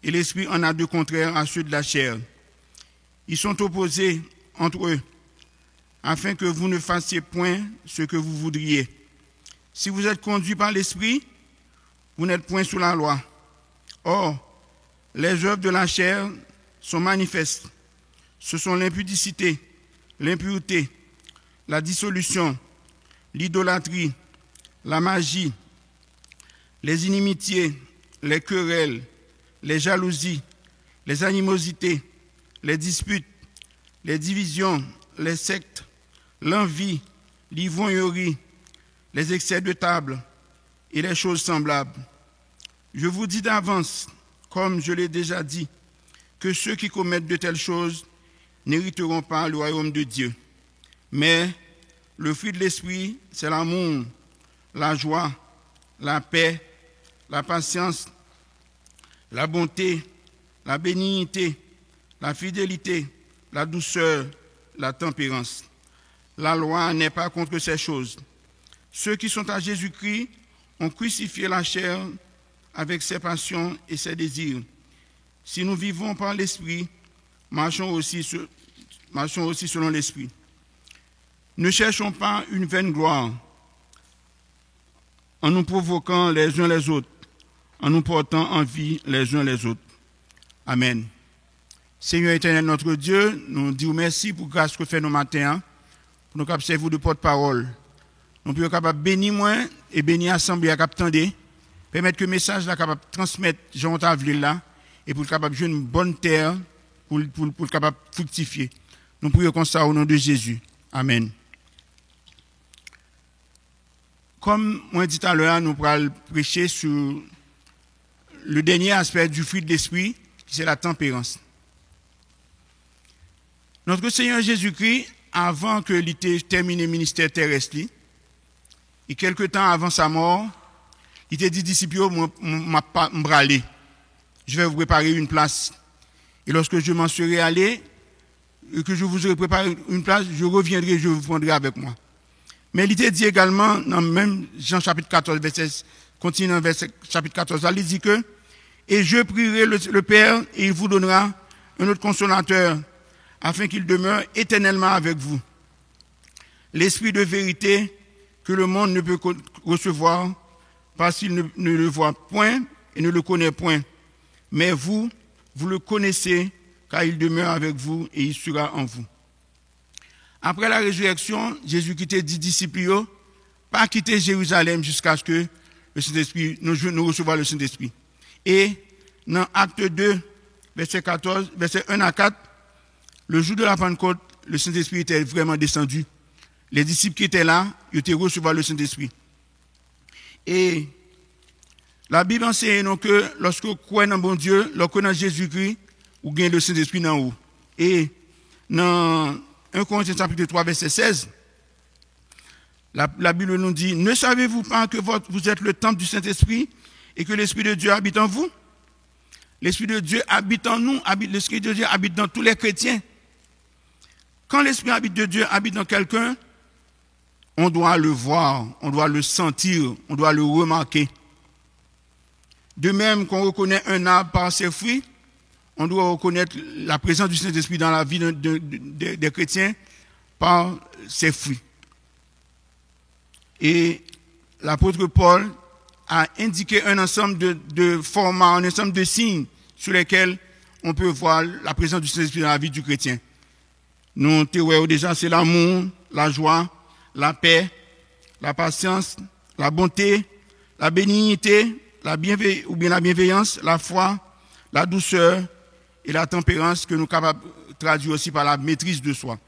et l'esprit en a de contraires à ceux de la chair. Ils sont opposés entre eux, afin que vous ne fassiez point ce que vous voudriez. Si vous êtes conduits par l'esprit, vous n'êtes point sous la loi. Or, les œuvres de la chair sont manifestes. Ce sont l'impudicité, l'impureté, la dissolution, l'idolâtrie, la magie, les inimitiés, les querelles, les jalousies, les animosités, les disputes, les divisions, les sectes, l'envie, l'ivrognerie, les excès de table et les choses semblables. Je vous dis d'avance, comme je l'ai déjà dit, que ceux qui commettent de telles choses n'hériteront pas le royaume de Dieu. Mais le fruit de l'esprit, c'est l'amour, la joie, la paix, la patience, la bonté, la bénignité, la fidélité, la douceur, la tempérance. La loi n'est pas contre ces choses. Ceux qui sont à Jésus-Christ ont crucifié la chair avec ses passions et ses désirs. Si nous vivons par l'Esprit, marchons aussi selon l'Esprit. Ne cherchons pas une vaine gloire en nous provoquant les uns les autres, en nous portant envie les uns les autres. Amen. Seigneur éternel, notre Dieu, nous disons merci pour grâce que fait nos matins, pour nous capables vous de porte-parole. Nous pouvons capables bénir moi et bénir l'assemblée à captander, permettre que le message là capable transmettre Jean Avril là et pour capable jouer une bonne terre pour capable fructifier. Nous prions comme ça au nom de Jésus. Amen. Comme moi dit tout à l'heure, nous allons prêcher sur le dernier aspect du fruit de l'esprit, c'est la tempérance. Notre Seigneur Jésus-Christ, avant que il ait terminé le ministère terrestre, et quelque temps avant sa mort, il a dit disciples, m'aller. Je vais vous préparer une place. Et lorsque je m'en serai allé, et que je vous aurai préparé une place, je reviendrai, je vous prendrai avec moi. Mais il était dit également, dans même Jean chapitre 14, continuant verset chapitre 14, il dit que, et je prierai le Père, et il vous donnera un autre consolateur, afin qu'il demeure éternellement avec vous. L'esprit de vérité que le monde ne peut recevoir, parce qu'il ne le voit point et ne le connaît point. Mais vous le connaissez, car il demeure avec vous et il sera en vous. Après la résurrection, Jésus quittait 10 disciples, pas quitter Jérusalem jusqu'à ce que le Saint-Esprit, nous recevions le Saint-Esprit. Et dans Acte 2, verset 1 à 4, le jour de la Pentecôte, le Saint-Esprit était vraiment descendu. Les disciples qui étaient là, ils étaient reçus le Saint-Esprit. Et la Bible enseigne que lorsque vous croyez dans bon Dieu, lorsque vous dans Jésus-Christ, vous gagnez le Saint-Esprit dans vous. Et dans 1 Corinthiens chapitre 3, verset 16, la Bible nous dit, ne savez-vous pas que vous êtes le temple du Saint-Esprit et que l'Esprit de Dieu habite en vous? L'Esprit de Dieu habite en nous, l'Esprit de Dieu habite dans tous les chrétiens. Quand l'Esprit de Dieu habite dans quelqu'un, on doit le voir, on doit le sentir, on doit le remarquer. De même qu'on reconnaît un arbre par ses fruits, on doit reconnaître la présence du Saint-Esprit dans la vie des chrétiens par ses fruits. Et l'apôtre Paul a indiqué un ensemble de formats, un ensemble de signes sur lesquels on peut voir la présence du Saint-Esprit dans la vie du chrétien. Nous avons déjà, c'est l'amour, la joie, la paix, la patience, la bonté, la bénignité, la bienveillance, la foi, la douceur et la tempérance que nous sommes capables de traduire aussi par la maîtrise de soi.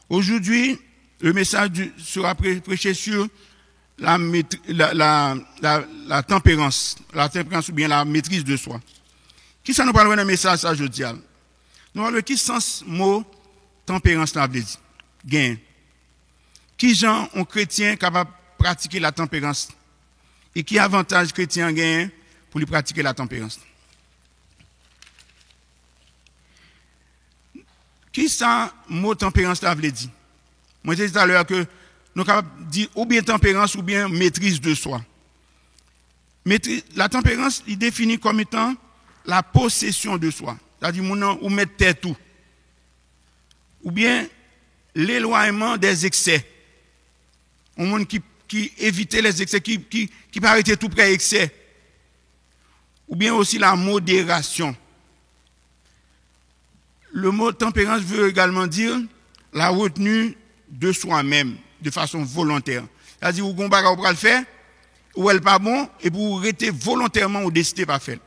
Aujourd'hui, le message sera prêché sur la tempérance ou bien la maîtrise de soi. Qui ça nous parle d'un message ça aujourd'hui? Nous parlons de qui sens mot tempérance là veut dire? Gain. Qui gens ont chrétiens capables de pratiquer la tempérance? Et qui avantage chrétien gain pour lui pratiquer la tempérance? Qui ça mot tempérance là veut dire? Moi, j'ai dit tout à l'heure que nous sommes capables de dire ou bien tempérance ou bien maîtrise de soi. La tempérance est définie comme étant la possession de soi. C'est-à-dire, ou mettre tête tout. Ou bien l'éloignement des excès. Un monde qui évite les excès, qui paraît tout près excès. Ou bien aussi la modération. Le mot tempérance veut également dire la retenue de soi-même, de façon volontaire. C'est-à-dire, vous pouvez le faire, ou elle pas bon, et vous rester volontairement ou décider pas faire.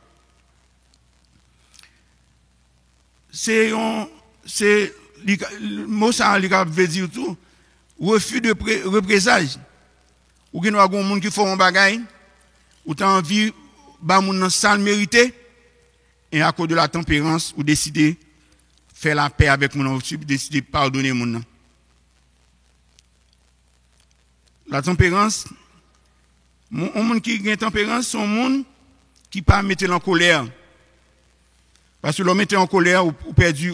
Le mot ça veut dire tout, refus de représailles. Ou qu'il y a des gens qui font un bagage, ou tu as envie de moun sans mériter, et à cause de la tempérance, ou décider faire la paix avec mon ou décider pardonner mon. La tempérance, un monde qui a une tempérance, c'est un monde qui pas mettre en colère. Parce que l'on mettait en colère, ou perdu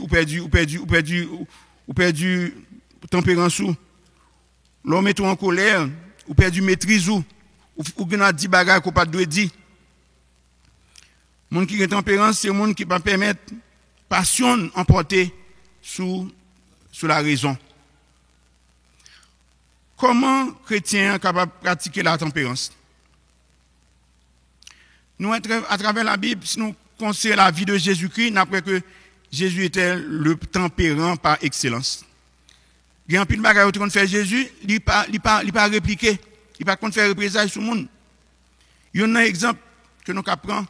tempérance ou. L'on mettait en colère, ou perdu maîtrise ou a 10 bagages qu'on pas doit dire. Monde qui a tempérance, c'est un monde qui va permettre passion emporter sous la raison. Comment chrétien est capable de pratiquer la tempérance? Nous, à travers la Bible, si nous considérons la vie de Jésus-Christ, n'après que Jésus était le tempérant par excellence. Il y a un peu de bagages qu'on fait Jésus, il ne pas répliquer, il ne pas faire représailles sur le monde. Il y a un exemple que nous apprenons,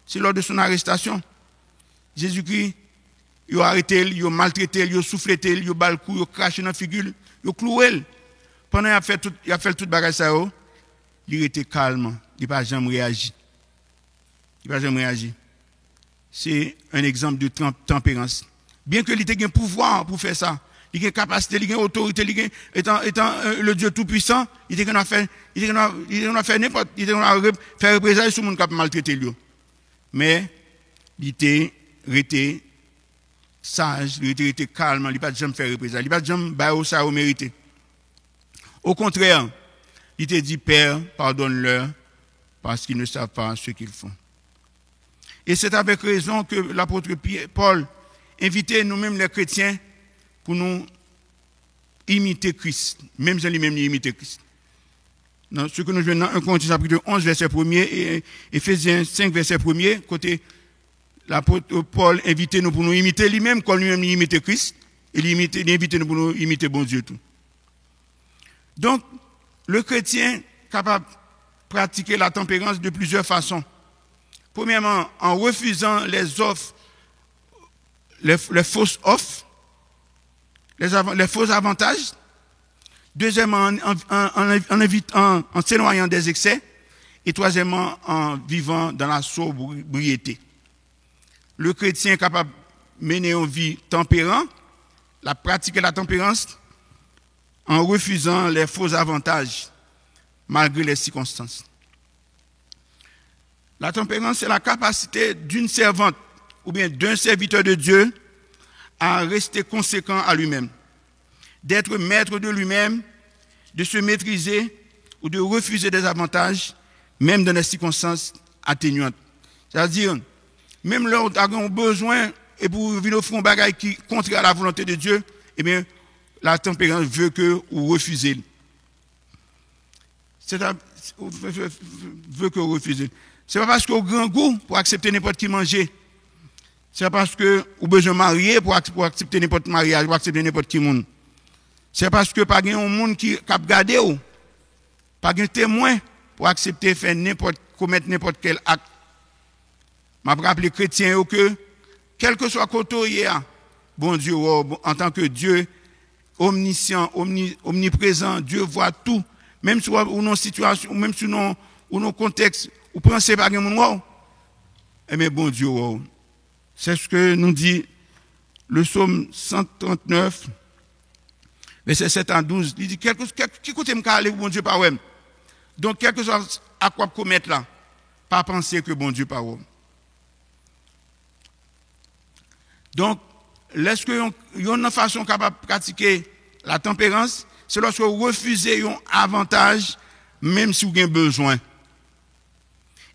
c'est lors de son arrestation. Jésus-Christ, il a arrêté, il a maltraité, il a soufflé, il a balé le cou, il a craché dans la figure, il a cloué. Pendant qu'il a fait tout bagage ça, il était calme, il n'a pas jamais réagi. C'est un exemple de tempérance. Bien que il ait un pouvoir pour faire ça, il a une capacité, il a une autorité, étant le Dieu tout-puissant, il a fait n'importe, il a fait représailles sur le monde qui a maltraité lui. Mais il était resté sage, il était resté calme, il n'a pas jamais fait représailles, il n'a pas jamais baillé ça au mérité. Au contraire, il te dit, Père, pardonne-leur parce qu'ils ne savent pas ce qu'ils font. Et c'est avec raison que l'apôtre Paul invitait nous-mêmes les chrétiens pour nous imiter Christ. Même si lui-même imiter Christ. Dans ce que nous venons dans 1 Corinthiens chapitre 11, verset 1er et Éphésiens 5, verset 1er, côté l'apôtre Paul invitait nous pour nous imiter lui-même, quand lui-même imiter Christ, et il invitait nous pour nous imiter bon Dieu tout. Donc, le chrétien est capable de pratiquer la tempérance de plusieurs façons. Premièrement, en refusant les offres, les fausses offres, les faux avantages. Deuxièmement, en s'éloignant des excès. Et troisièmement, en vivant dans la sobriété. Le chrétien est capable de mener une vie tempérante, pratiquer la tempérance, en refusant les faux avantages, malgré les circonstances. La tempérance, c'est la capacité d'une servante ou bien d'un serviteur de Dieu à rester conséquent à lui-même, d'être maître de lui-même, de se maîtriser ou de refuser des avantages, même dans des circonstances atténuantes. C'est-à-dire, même là où nous avons besoin et pour venir offrir un bagage qui est contraire à la volonté de Dieu, eh bien, la tempérance veut que vous refusez. Veut que vous refusez. Ce n'est pas parce que vous avez grand goût pour accepter n'importe qui manger. Ce n'est pas parce que vous avez besoin de marier pour accepter n'importe mariage, pour accepter n'importe qui monde. C'est parce que pas un monde qui a gardé ou pas un témoin pour accepter faire commettre n'importe quel acte. Je me rappelle les chrétiens que quel que soit côté bon Dieu en tant que Dieu omniscient, omniprésent, Dieu voit tout, même si ou non situation, même si non ou non contexte, ou pensez pas que mon mais bon Dieu c'est ce que nous dit le psaume 139 verset 7 à 12. Il dit qui côté me aller bon Dieu par eux. Donc quelque chose à quoi commettre là, pas penser que bon Dieu par eux. Donc, lorsque y a une façon capable de pratiquer la tempérance, c'est lorsque vous refusez un avantage, même si vous avez besoin.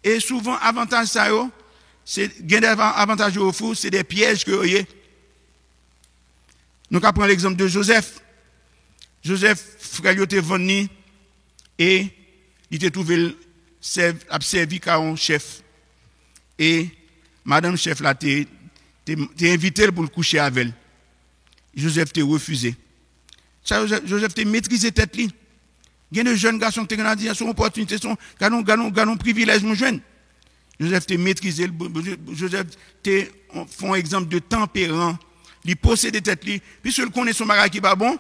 Et souvent, avantage ça, c'est des avantages au fou, c'est des pièges que vous avez. Nous allons prendre l'exemple de Joseph. Joseph, frère, il était venu et il était trouvé servi par un chef. Et madame chef là, t'es invité pour le coucher avec elle. Joseph t'a refusé. Joseph t'a maîtrisé tête li. Il y a des jeunes garçons qui ont dit son opportunité, son ganon privilège mon jeune. Joseph t'a maîtrisé. Joseph t'a fait un exemple de tempérant. Il possède tête li. Puisque il connaît son bagage qui pas bon,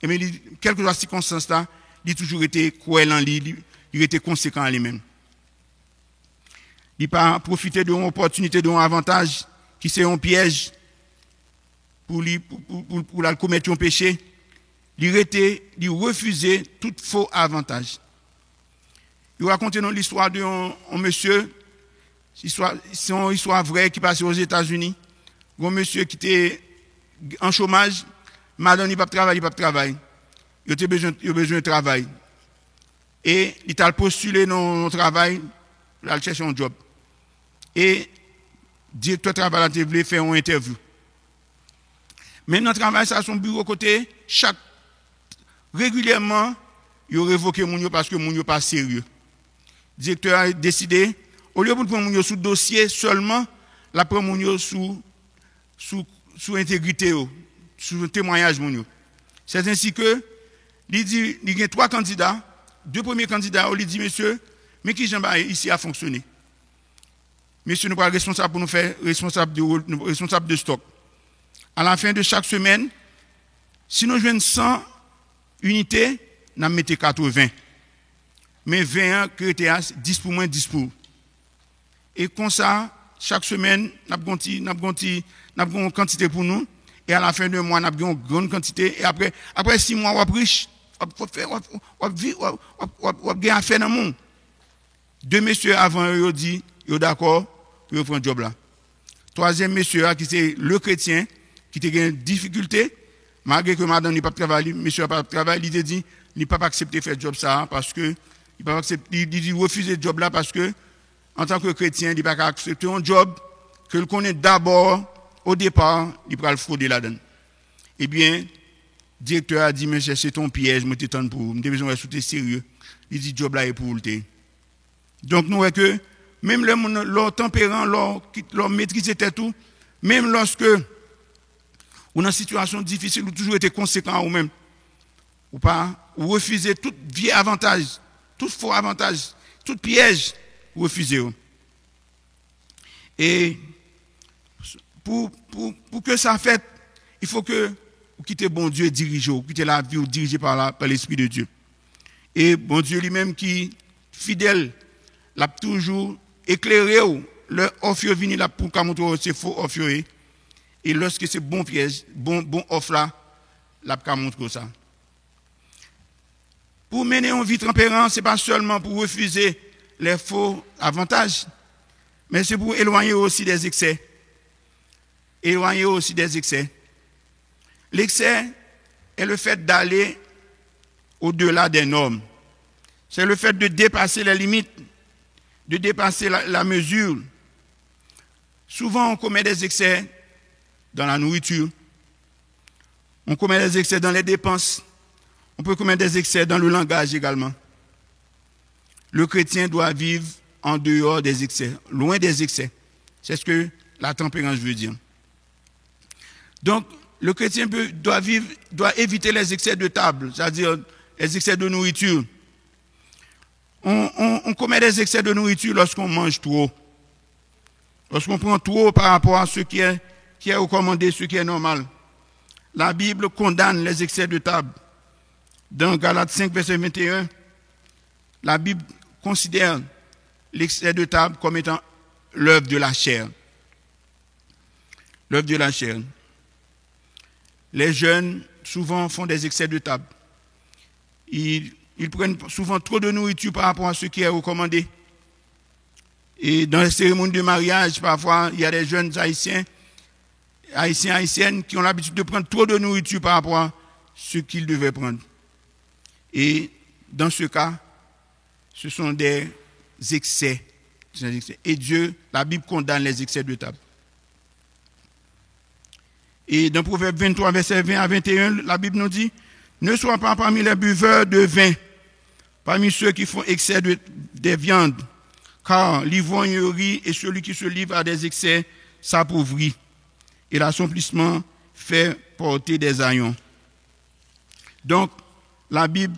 et mais quelles que soient les circonstances là, il a toujours été cruel en lui, il était conséquent en lui-même. Il n'a pas profité d'une opportunité, d'un avantage qui c'est un piège pour commettre un péché. Il refusait tout faux avantage. Il raconte l'histoire d'un monsieur, c'est une histoire vraie qui passait aux États-Unis. Un monsieur qui était en chômage, madame, il n'a pas de travail. Il a besoin de travail. Et il a postulé dans le travail, il a cherché un job. Et le directeur de travail a voulu faire une interview. Mais dans le travail, ça a son bureau côté, régulièrement, il a révoqué Mounio parce que Mounio n'est pas sérieux. Le directeur a décidé, au lieu de prendre Mounio sous dossier seulement, il prend Mounio sous intégrité, sous témoignage Mounio. C'est ainsi que, il y a 3 candidats, 2 premiers candidats, il dit, monsieur, mais qui j'aime ici a fonctionné. Monsieur, nous sommes responsables pour nous faire responsable de stock. À la fin de chaque semaine, si nous jouons 100 unités, nous mettons 80. Mais 20 critères, 10 pour moins, 10 pour. Et comme ça, chaque semaine, nous avons une quantité pour nous. Et à la fin de mois, nous avons une grande quantité. Et après 6 mois, on va riche. On va gagner affaire dans le monde. 2 messieurs avant, ils ont dit, ils sont d'accord. Pour prendre un job là. 3e monsieur, qui c'est le chrétien, qui a une difficulté, malgré que madame n'a pas de travail, monsieur n'a pas de travail, il a dit, il n'a pas accepté de faire job ça, parce que, il refuse le job là, parce que, en tant que chrétien, il n'a pas accepté un job que le connaît d'abord, au départ, il va le frauder là-dedans. Eh bien, le directeur a dit, monsieur, c'est ton piège, je t'attends pour vous, je besoin de soutenir sérieux. Il dit, job là est pour le. Donc, nous voyons que, même leur tempérament, leur maîtrise était tout, même lorsque ou dans une situation difficile, ou toujours été conséquent ou même, ou refuser tout vieux avantage, tout faux avantage, tout piège, ou refuser. Et pour que ça fait, il faut que vous quittez bon Dieu dirigé, vous quittez la vie dirigée par l'Esprit de Dieu. Et bon Dieu lui-même qui fidèle, l'a toujours éclairé le offre vini là pour montrer c'est faux offre et lorsque c'est bon piège bon offre là l'a montrer ça. Pour mener une vie tempérante, c'est pas seulement pour refuser les faux avantages, mais c'est pour éloigner aussi des excès. Éloigner aussi des excès. L'excès est le fait d'aller au-delà des normes. C'est le fait de dépasser les limites, de dépasser la mesure. Souvent, on commet des excès dans la nourriture. On commet des excès dans les dépenses. On peut commettre des excès dans le langage également. Le chrétien doit vivre en dehors des excès, loin des excès. C'est ce que la tempérance veut dire. Donc, le chrétien doit éviter les excès de table, c'est-à-dire les excès de nourriture. On commet des excès de nourriture lorsqu'on mange trop. Lorsqu'on prend trop par rapport à ce qui est recommandé, ce qui est normal. La Bible condamne les excès de table. Dans Galates 5, verset 21, la Bible considère l'excès de table comme étant l'œuvre de la chair. L'œuvre de la chair. Les jeunes, souvent, font des excès de table. Ils prennent souvent trop de nourriture par rapport à ce qui est recommandé. Et dans les cérémonies de mariage, parfois, il y a des jeunes haïtiennes qui ont l'habitude de prendre trop de nourriture par rapport à ce qu'ils devaient prendre. Et dans ce cas, ce sont des excès. Et Dieu, la Bible condamne les excès de table. Et dans Proverbe 23, verset 20 à 21, la Bible nous dit, ne sois pas parmi les buveurs de vin, parmi ceux qui font excès des viandes, car l'ivrognerie et celui qui se livre à des excès s'appauvrit, et l'assouplissement fait porter des haillons. Donc, la Bible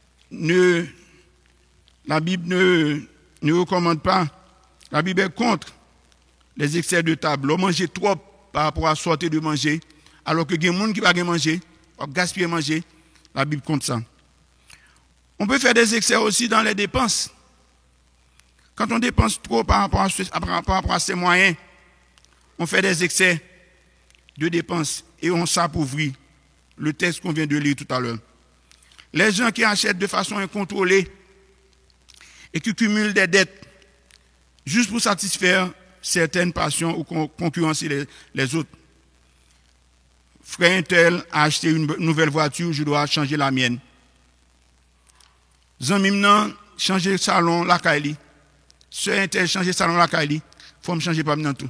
ne recommande pas, la Bible est contre les excès de table. On mange trop par rapport à sortir de manger, alors que il y a des gens qui ne vont pas manger, gaspiller manger, la Bible compte ça. On peut faire des excès aussi dans les dépenses. Quand on dépense trop par rapport à ses moyens, on fait des excès de dépenses et on s'appauvrit. Le texte qu'on vient de lire tout à l'heure. Les gens qui achètent de façon incontrôlée et qui cumulent des dettes juste pour satisfaire certaines passions ou concurrencer les autres. Frère tel a acheté une nouvelle voiture, je dois changer la mienne. Zanmim changer salon la kaili. Sœur tel changer salon la kaili. Faut me changer pas maintenant tout.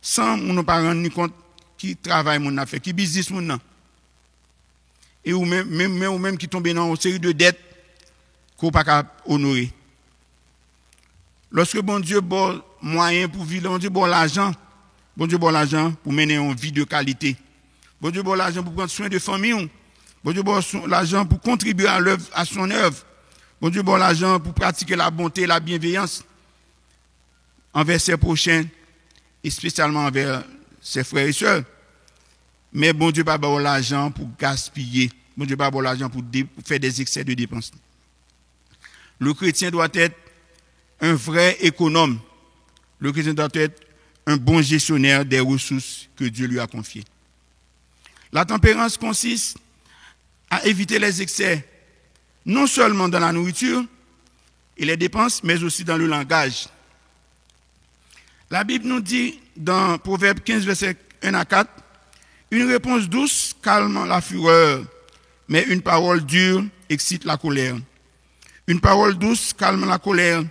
Sans mon parents ni compte qui travaille mon affaire, qui business mon nan. Et ou même qui tombe dans une série de dettes qu'on pas capable honorer. Lorsque bon Dieu bon moyen pour vivre, bon Dieu bon l'argent pour mener une vie de qualité. Bon Dieu bon l'argent pour prendre soin de famille. Bon Dieu bon l'argent pour contribuer à son œuvre. Bon Dieu bon l'argent pour pratiquer la bonté, la bienveillance envers ses prochains et spécialement envers ses frères et sœurs. Mais bon Dieu pas bon l'argent pour gaspiller. Bon Dieu pas bon l'argent pour faire des excès de dépenses. Le chrétien doit être un vrai économe. Le chrétien doit être un bon gestionnaire des ressources que Dieu lui a confiées. La tempérance consiste à éviter les excès, non seulement dans la nourriture et les dépenses, mais aussi dans le langage. La Bible nous dit dans Proverbe 15, verset 1 à 4, une réponse douce calme la fureur, mais une parole dure excite la colère. Une parole douce calme la colère.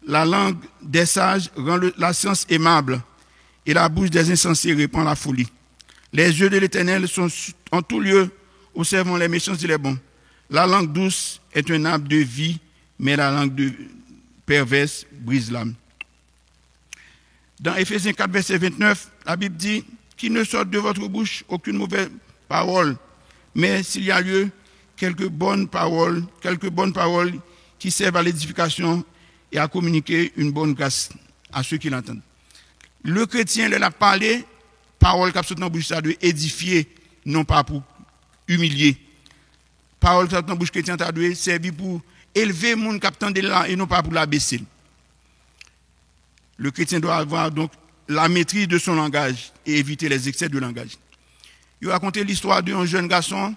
La langue des sages rend la science aimable, et la bouche des insensés répand la folie. Les yeux de l'Éternel sont en tout lieu, observant les méchants et les bons. La langue douce est un arbre de vie, mais la langue perverse brise l'âme. Dans Éphésiens 4, verset 29, la Bible dit qu'il ne sorte de votre bouche aucune mauvaise parole, mais s'il y a lieu, quelques bonnes paroles qui servent à l'édification et à communiquer une bonne grâce à ceux qui l'entendent. Le chrétien, il a parlé, parole qui dans la bouche, ça doit édifier, non pas pour humilier. Parole qui dans la bouche chrétienne, ça doit servir pour élever le monde qui attend là et non pas pour l'abaisser. Le chrétien doit avoir donc la maîtrise de son langage et éviter les excès de langage. Il racontait l'histoire d'un jeune garçon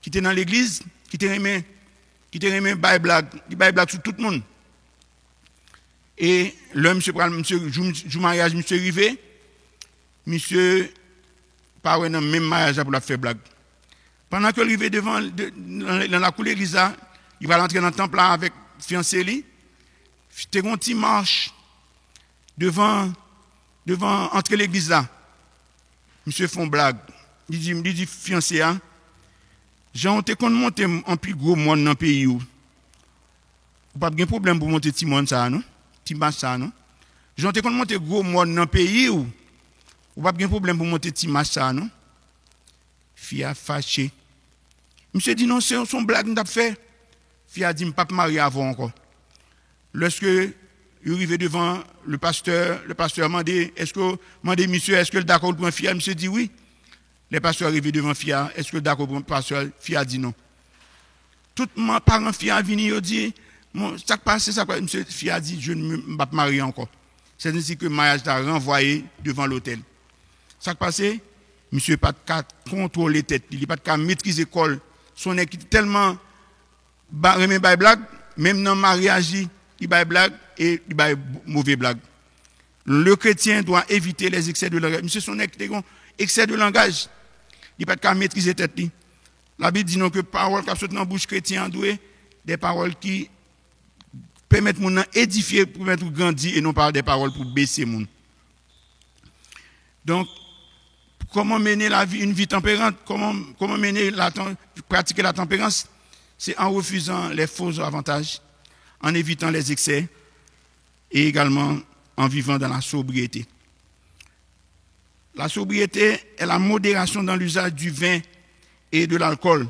qui était dans l'église, qui était aimé bail blague sur tout le monde. Et l'homme, monsieur, joue mariage, monsieur arrivé, monsieur, pas dans le même mariage pour la faire blague. Pendant que arrivé dans la cour de l'église, il va rentrer dans le temple là avec fiancé lui. C'était une petite marche devant entre l'église là. Monsieur font blague. Il dit fiancé hein. Jean te kon monter en plus gros monde dans pays où. Pas de problème pour monter petit monde ça non. Petit ça non. Jean te kon monter gros monde dans pays où. Pas de problème pour monter petit match ça non. Fille a fâché. Monsieur dit non, c'est son blague n'a fait. Fille a dit me pas marier avant encore. Lorsque il arrivé devant le pasteur m'a dit monsieur est-ce que le d'accord pour un fille monsieur dit oui. Les pasteurs arrivés devant Fia, est-ce que d'accord pour un pasteur Fia dit non. Tout mon parent Fia vini il dit ça passe monsieur Fia dit je ne vais pas me marier encore. C'est ainsi que le mariage t'a renvoyé devant l'hôtel. Ça passé monsieur pas de contrôler tête, il pas de maîtriser l'école, son équipe tellement remet bail blague, même dans mariage il bail blague et il bail mauvais blague. Le chrétien doit éviter les excès de langage. Monsieur son excès de langage. Il n'a pas de maîtriser tête. la Bible dit non que paroles qui sortent dans la bouche chrétienne doit des paroles qui permettent mon édifier, pour permettre grandir et non pas des paroles pour baisser mon. Donc comment mener la vie, une vie tempérante, comment mener pratiquer la tempérance, c'est en refusant les faux avantages, en évitant les excès et également en vivant dans la sobriété. La sobriété est la modération dans l'usage du vin et de l'alcool.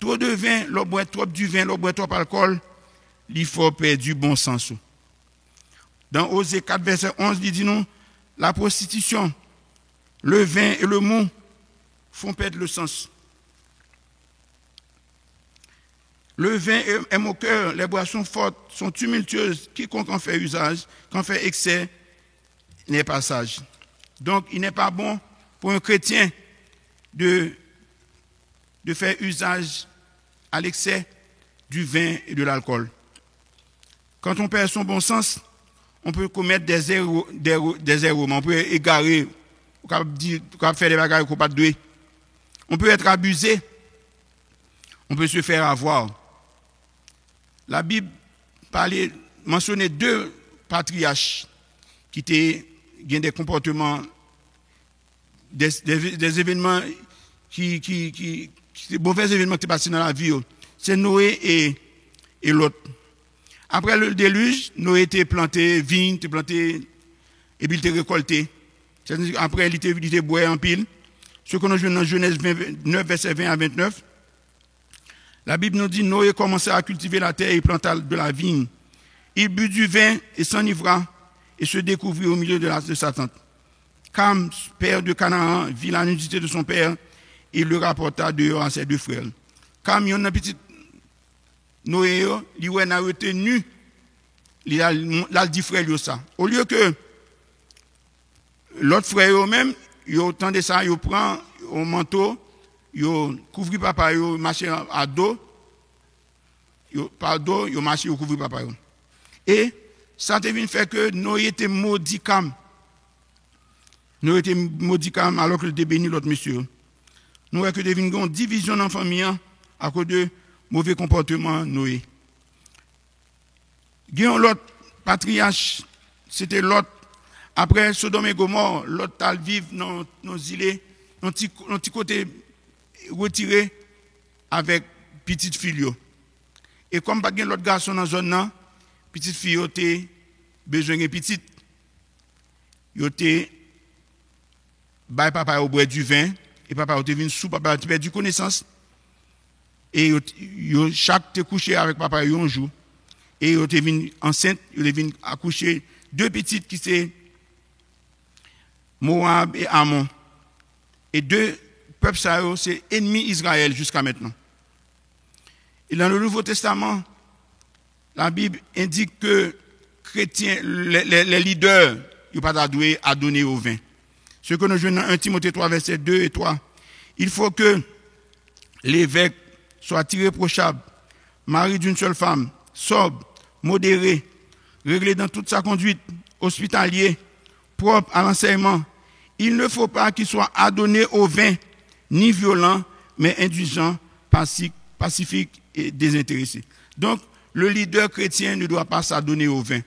Trop de vin, l'on boit trop du vin, l'on boit trop d'alcool, il faut perdre du bon sens. Dans Osée 4, verset 11, il dit nous, la prostitution, le vin et le mot font perdre le sens. Le vin est moqueur, les boissons fortes sont tumultueuses. Quiconque en fait usage, qu'en fait excès, n'est pas sage. Donc, il n'est pas bon pour un chrétien de faire usage à l'excès du vin et de l'alcool. Quand on perd son bon sens, on peut commettre des erreurs, on peut égarer, on peut faire des bagages qu'on pas de. On peut être abusé, on peut se faire avoir. La Bible mentionnait 2 patriarches qui étaient des comportements, des événements des mauvais événements qui sont passés dans la vie. C'est Noé et Lot. Après le déluge, Noé était planté, vigne, était planté, et puis il était récolté. Après, il était bois en pile. Ce que nous jouons dans Genèse 9, verset 20 à 29. La Bible nous dit, Noé commença à cultiver la terre et planta de la vigne. Il but du vin et s'enivra et se découvrit au milieu de sa tente. Cam, père de Canaan, vit la nudité de son père et le rapporta dehors à ses 2 frères. Cam, il y a une petite Noé, il a retenu, il a dit frère ça. Au lieu que l'autre frère eux-mêmes, ils ont tendu ça, ils prennent un manteau, ils couvrent papa, ils marchent à dos, par dos, ils marchent, ils couvrent papa. Et ça devient fait que Noé était maudit Cam. Noé était maudit Cam alors qu'il était béni l'autre monsieur. Nous voyons que devient une division dans la famille à cause de mauvais comportement Noé. Guillaume l'autre patriarche, c'était l'autre. Après Sodome et Gomorre, l'autre tal vivre dans nos îles, dans petit côté retiré avec petite fille. Et comme pas l'autre garçon dans la zone là, petite fille était besoin de petite. Yote bay papa au boire du vin et papa était venu sous papa a perdu connaissance. Et chaque te couché avec papa un jour et il était venu enceinte, il est venu accoucher 2 petites qui c'est Moab et Ammon. Et 2 peuples ça c'est ennemis Israël jusqu'à maintenant. Et dans le Nouveau Testament, la Bible indique que chrétiens, les leaders, ils n'ont pas doué à donner au vin. Ce que nous jouons dans 1 Timothée 3, versets 2 et 3. Il faut que l'évêque soit irréprochable, mari d'une seule femme, sobre, modéré, réglé dans toute sa conduite, hospitalier, propre à l'enseignement. Il ne faut pas qu'il soit adonné au vin, ni violent, mais indulgent, pacifique et désintéressé. Donc, le leader chrétien ne doit pas s'adonner au vin.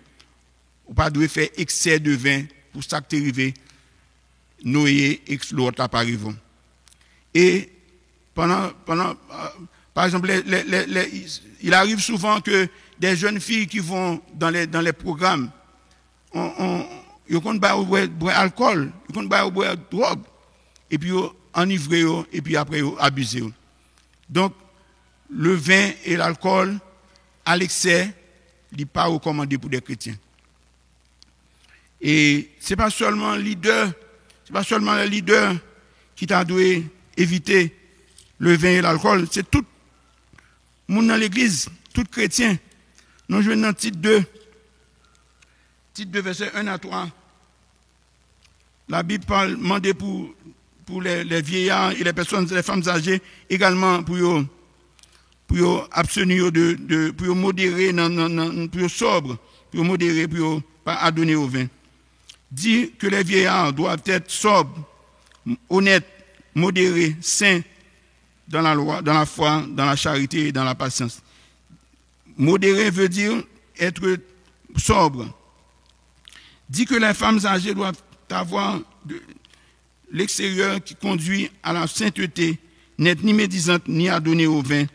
On ne doit pas faire excès de vin pour ça que arrivé, Noé et l'autre pas arrivé. Et par exemple, il arrive souvent que des jeunes filles qui vont dans les programmes, ils vont boire alcool, ils vont boire drogue, et puis enivrer, et puis après abuser. Donc, le vin et l'alcool, à l'excès, il n'est pas recommandé pour des chrétiens. Et ce n'est pas seulement le leader qui t'a dû éviter le vin et l'alcool, c'est tout le monde dans l'église, tout chrétien. Nous jouons dans titre 2, verset 1 à 3. La Bible parle, demande pour les vieillards et les femmes âgées, également pour abstenir pour modérer, pour sobre, pour modérer, pour pas adonner au vin. Dit que les vieillards doivent être sobres, honnêtes, modérés, saints, dans la loi, dans la foi, dans la charité et dans la patience. Modéré veut dire être sobre. Dit que les femmes âgées doivent avoir l'extérieur qui conduit à la sainteté, n'être ni médisante ni à donner au vin,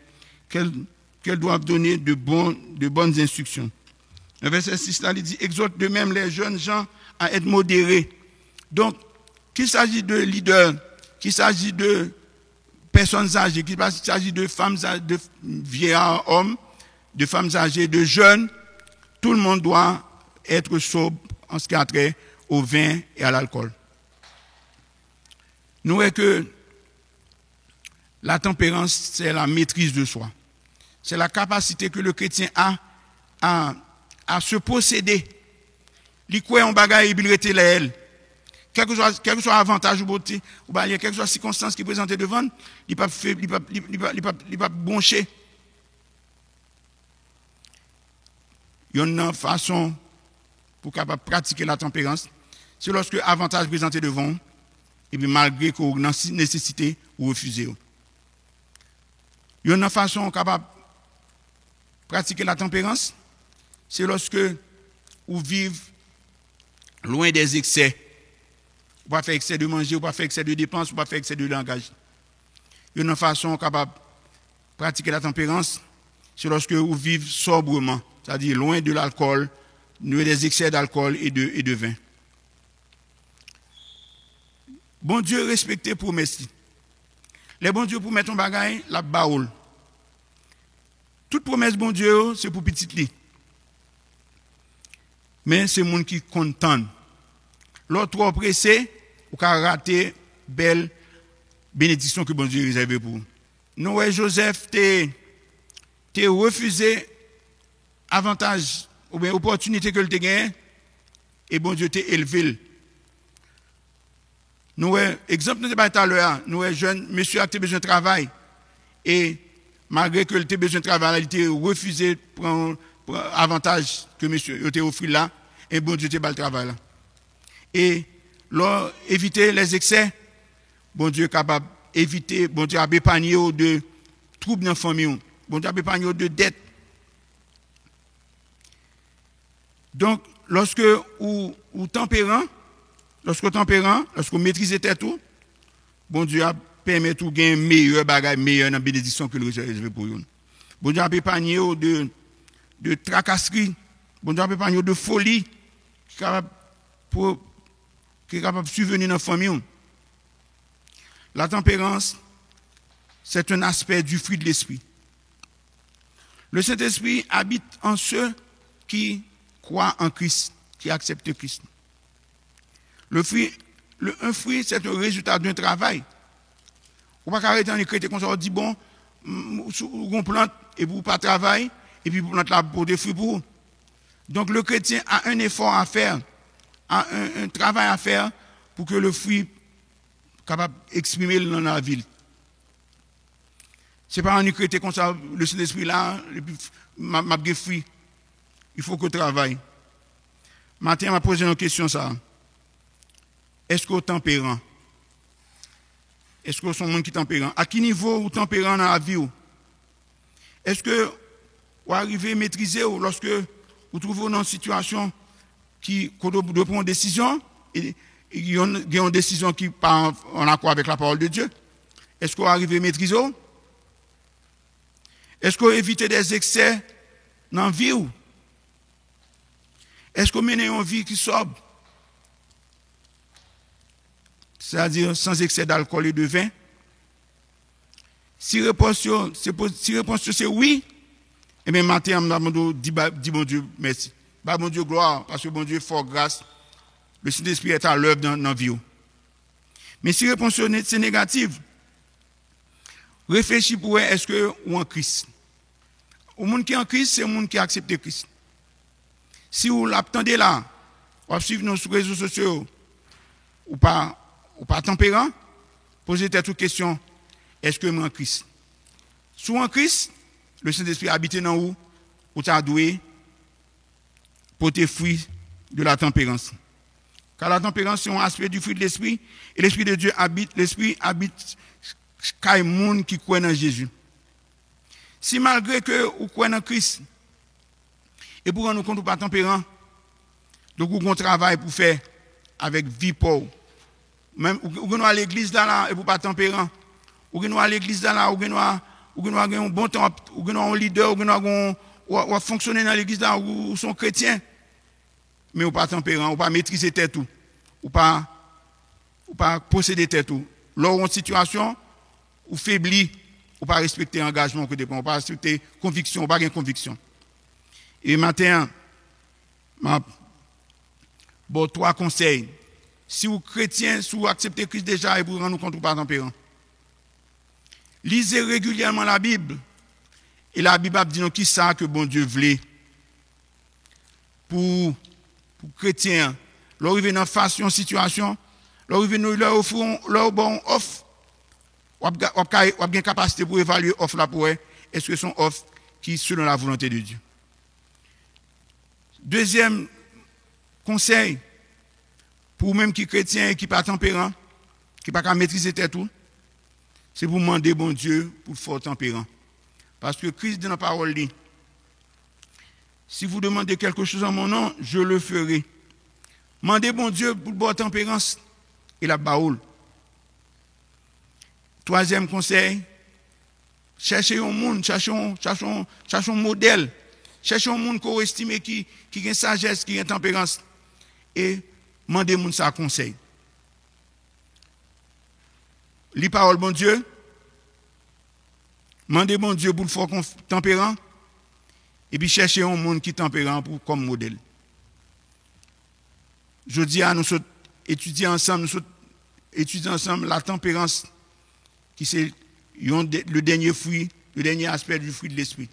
qu'elles doivent donner de bonnes instructions. Le verset 6 là, il dit, exhorte de même les jeunes gens à être modérés. Donc, qu'il s'agit de leaders, qu'il s'agit de personnes âgées, qu'il s'agit de femmes, de vieillards hommes, de femmes âgées, de jeunes, tout le monde doit être sobre en ce qui a trait au vin et à l'alcool. Nous voyons que la tempérance, c'est la maîtrise de soi. C'est la capacité que le chrétien a à se posséder. Il croit en bagaille, il rete elle. Quel que soit avantage ou beauté, ou quelle que soit circonstance qui est présentée devant, il ne pas broncher. Il y a une façon pour capable pratiquer la tempérance, c'est lorsque avantage présenté devant, et puis malgré qu'on a une nécessité ou refuser. Il y a une façon capable de pratiquer la tempérance, c'est lorsque vous vivez loin des excès. Vous ne pas faire excès de manger, vous ne pas faire excès de dépenses, vous ne pas faire excès de langage. Il y a une façon capable de pratiquer la tempérance, c'est lorsque vous vivez sobrement, c'est-à-dire loin de l'alcool, loin des excès d'alcool et de vin. Bon Dieu respecte promesse. Les bon Dieu pour mettre un bagage, la baoule. Toute promesse bon Dieu, c'est pour petit li. Mais c'est monde qui content. L'autre trop pressé, ou qu'a raté belle bénédiction que bon Dieu réservé pour. Nous, Joseph, t'es refusé avantage ou bien opportunité que tu as gagné, et bon Dieu t'a élevé. Nous, exemple, nous avons tout à l'heure, nous, jeune, monsieur a besoin de travail, et malgré que tu as besoin de travail, il t'a refusé prendre avantage que monsieur t'a offert là, et bon Dieu t'a pas le travail là. Et là, éviter les excès, bon Dieu est capable d'éviter, bon Dieu a épargné de troubles dans la famille, bon Dieu a épargné de dettes. Donc, lorsque vous tempérant, lorsque vous maîtrisez tout, bon Dieu a permis de gagner meilleur bagage, meilleure bénédiction que le réservé pour vous. Bon Dieu a épargné de tracasserie, bon Dieu a épargné de folie, qui est capable de subvenir dans la famille. La tempérance, c'est un aspect du fruit de l'esprit. Le Saint-Esprit habite en ceux qui croient en Christ, qui acceptent Christ. Un fruit, c'est un résultat d'un travail. On ne peut pas arrêter en écrire comme ça, on dit bon, on plante et pour pas travailler, et puis on plante là pour des fruits pour. Donc le chrétien a un effort à faire, a un travail à faire pour que le fruit capable d'exprimer dans la ville. Ce n'est pas en écrire comme ça, le Saint-Esprit là, et puis m'a fruit. Il faut que je travaille. Matin, m'a posé une question ça. Est-ce que vous tempérant? Est-ce que vous êtes un monde qui est tempérant? À quel niveau vous tempérant dans la vie? Est-ce que vous arrivez à maîtriser lorsque vous trouvez dans une situation qui doit prendre une décision et il y a une décision qui part en accord avec la parole de Dieu? Est-ce que vous arrivez à maîtriser? Est-ce que vous évitez des excès dans la vie? Est-ce que vous menez une vie qui sobre? C'est-à-dire sans excès d'alcool et de vin? Si réponse c'est oui, et bien matin, on dit bon Dieu merci. Bon Dieu gloire, parce que bon Dieu fort grâce. Le Saint-Esprit est à l'œuvre dans la vie. Mais si réponse c'est négative, réfléchis pour est-ce que ou en Christ. Au monde qui est en Christ, c'est le monde qui a accepté Christ. Si vous l'attendez là, vous suivez nos réseaux sociaux, ou pas tempérant, posez-vous toute question, est-ce que moi en Christ? Si vous en Christ, le Saint-Esprit habite dans vous, ou t'as doué, pour tes fruits de la tempérance. Car la tempérance, c'est un aspect du fruit de l'esprit, et l'esprit de Dieu habite, l'esprit habite kay moun qui croit en Jésus. Si malgré que vous croyez en Christ, et pour nous compte ou pas tempérant, donc vous avez un travail pour faire avec vie pauvre. Même vous allez à l'église là et vous pas tempérant. Vous allez à l'église là, vous avez un bon temps, vous avez un leader, vous fonctionner dans l'église là, vous sont chrétiens. Mais vous pas tempérant, vous pas maîtriser tête tout. Vous pas posséder tête tout. Lors d'une situation, vous faiblit, vous pas respecter l'engagement que vous avez, vous pas respecter conviction, vous pas une conviction. Et maintenant, bon, 3 conseils. Si vous chrétiens, si vous acceptez Christ déjà et vous rendez compte ou pas tempérant. Lisez régulièrement la Bible. Et la Bible dit nous qui ça que bon Dieu voulait. Pour chrétiens, leur arriver dans face une situation, leur arriver nous leur offrons leur bon offre. Ou a bien capacité pour évaluer offre là pour est-ce que son offre qui est selon la volonté de Dieu. Deuxième conseil, pour même qui chrétien et qui pas tempérant, qui pas maîtriser tout, c'est pour demander bon Dieu pour fort tempérant. Parce que Christ dans la parole dit, si vous demandez quelque chose en mon nom, je le ferai. Demandez bon Dieu pour bonne tempérance et la baoule. Troisième conseil, cherchez un monde, cherchons un modèle. Cherchez un monde qu'on estime qui a une sagesse, qui a une tempérance. Et demandez moun ça conseil. Li parole bon Dieu. Demandez bon Dieu pour le fort tempérant. Et puis cherchez un monde qui est tempérant comme modèle. Je dis à nous étudier ensemble la tempérance qui c'est le dernier fruit, le dernier aspect du fruit de l'esprit.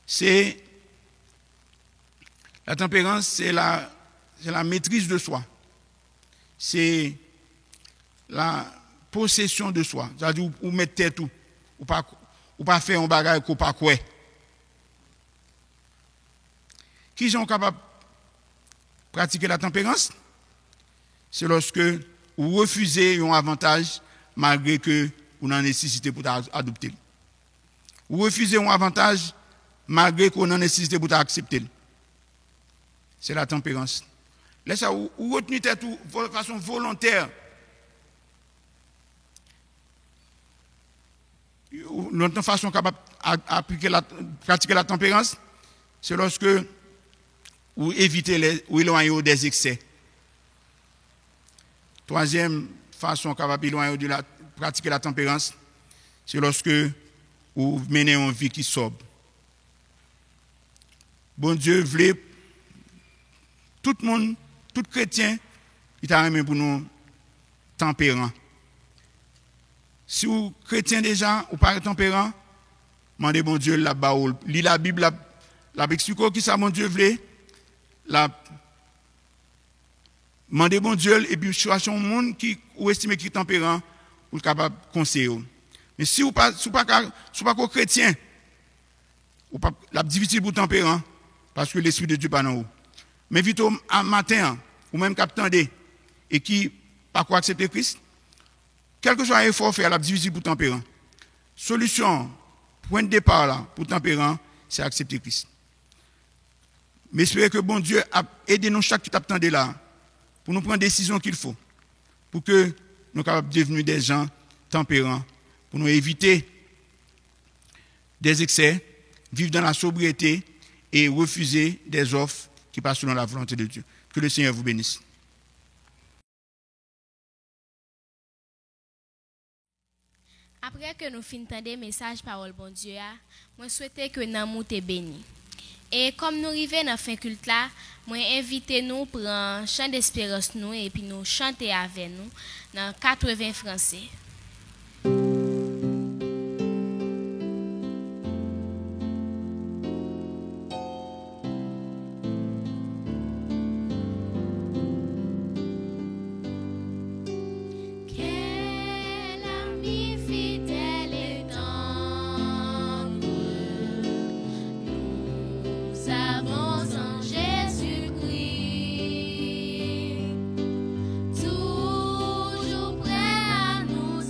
C'est la tempérance, c'est la maîtrise de soi. C'est la possession de soi. C'est-à-dire ou mettre tête ou pas faire un bagage qu'on pas quoi. Qui sont capables de pratiquer la tempérance? C'est lorsque vous refusez un avantage malgré que vous en nécessitez pour adopter. Vous refusez un avantage malgré qu'on en nécessité pour accepter. C'est la tempérance. Laissez ça, vous retenez tout de façon volontaire. Notre façon capable pratiquer la tempérance, c'est lorsque vous évitez ou éloignez des excès. Troisième façon capable d'éloigner de pratiquer la tempérance, c'est lorsque vous menez une vie qui sobre. Bon Dieu voulait tout le monde, tout chrétien, il t'a remis pour nous tempérants. Si vous chrétien déjà, ou pas tempérant, demandez bon Dieu la baoule. Lis la Bible, la explique qui ça bon Dieu voulait. Demandez bon Dieu et puis choisissez un monde qui ou estime qui est tempérant pour capable conseiller. Mais si vous pas chrétien, ou pas la difficile pour tempérant parce que l'esprit de Dieu pas dans vous. Mais vite au matin ou même captandé et qui pas quoi accepter Christ, quel que soit l'effort faire la difficile pour tempérant. Solution point de départ là pour tempérant, c'est accepter Christ. Mais espérez que bon Dieu a aidé nous chaque qui t'attendait là pour nous prendre des décisions qu'il faut pour que nous capables de devenir des gens tempérants pour nous éviter des excès, vivre dans la sobriété et refuser des offres qui passent selon la volonté de Dieu. Que le Seigneur vous bénisse. Après que nous finissons des messages parole bon Dieu, moi souhaite que nous te béni. Et comme nous arrivons dans la fin culte là, moi invite nous pour un chant d'espérance nous et puis nous chanter avec nous dans 80 français. Toujours prêt à nous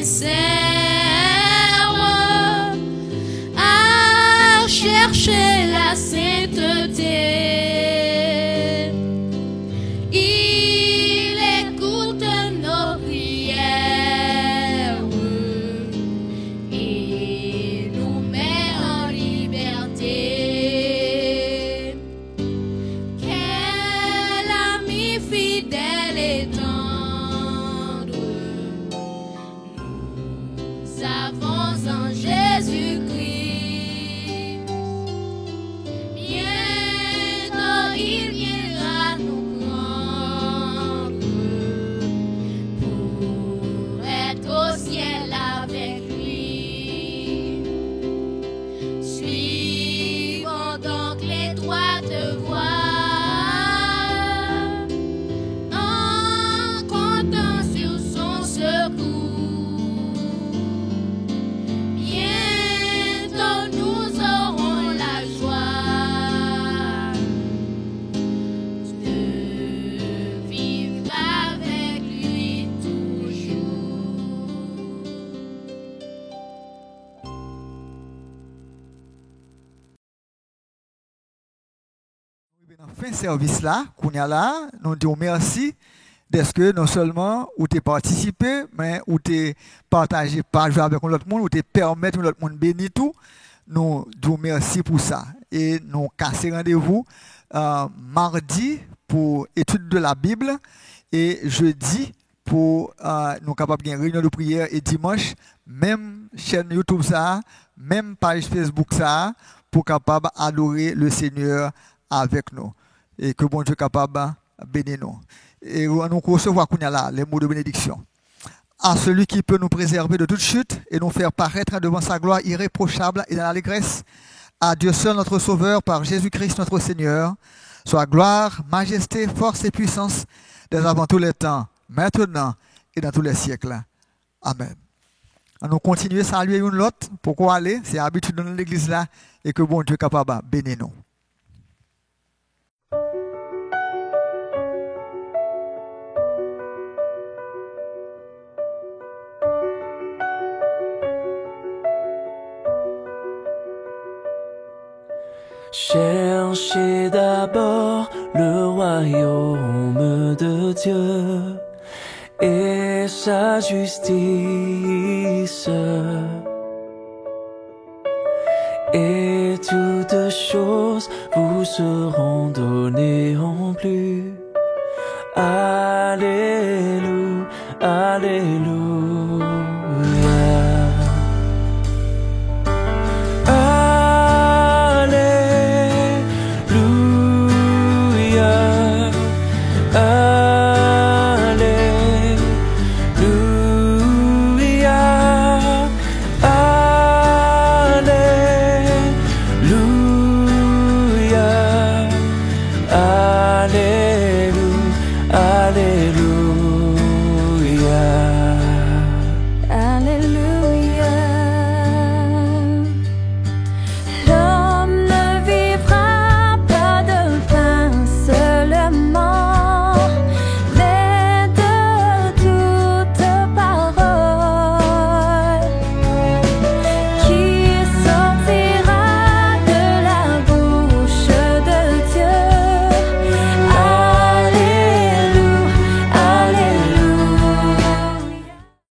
servent à chercher la sainteté. Il écoute nos prières et nous met en liberté. Quel ami fidèle et tendre nous avons en Jésus-Christ. Bientôt il viendra nous prendre pour être au ciel avec lui. Suivons donc l'étroite voie en comptant sur son secours. Bientôt nous aurons la joie de vivre avec lui toujours. Dans fin service là, qu'on y a là, nous disons merci d'être que non seulement ou t'es participé, mais ou t'es partagé pas jouer avec l'autre monde, ou t'es permettre l'autre monde bénir tout. Nous disons merci pour ça et nous casser rendez-vous mardi pour étude de la Bible et jeudi pour nous capables de réunion de prière et dimanche même chaîne YouTube ça, même page Facebook ça pour capable adorer le Seigneur avec nous et que bon Dieu capable bénir nous. Et nous recevons là les mots de bénédiction. À celui qui peut nous préserver de toute chute et nous faire paraître devant sa gloire irréprochable et dans l'allégresse, à Dieu seul notre Sauveur par Jésus-Christ notre Seigneur, soit gloire, majesté, force et puissance dès avant tous les temps, maintenant et dans tous les siècles. Amen. Nous continuons à saluer une l'autre. Pourquoi aller? C'est l'habitude dans l'église là et que bon Dieu est capable de bénir nous. Cherchez d'abord le royaume de Dieu et sa justice, et toutes choses vous seront données en plus. Alléluia, alléluia.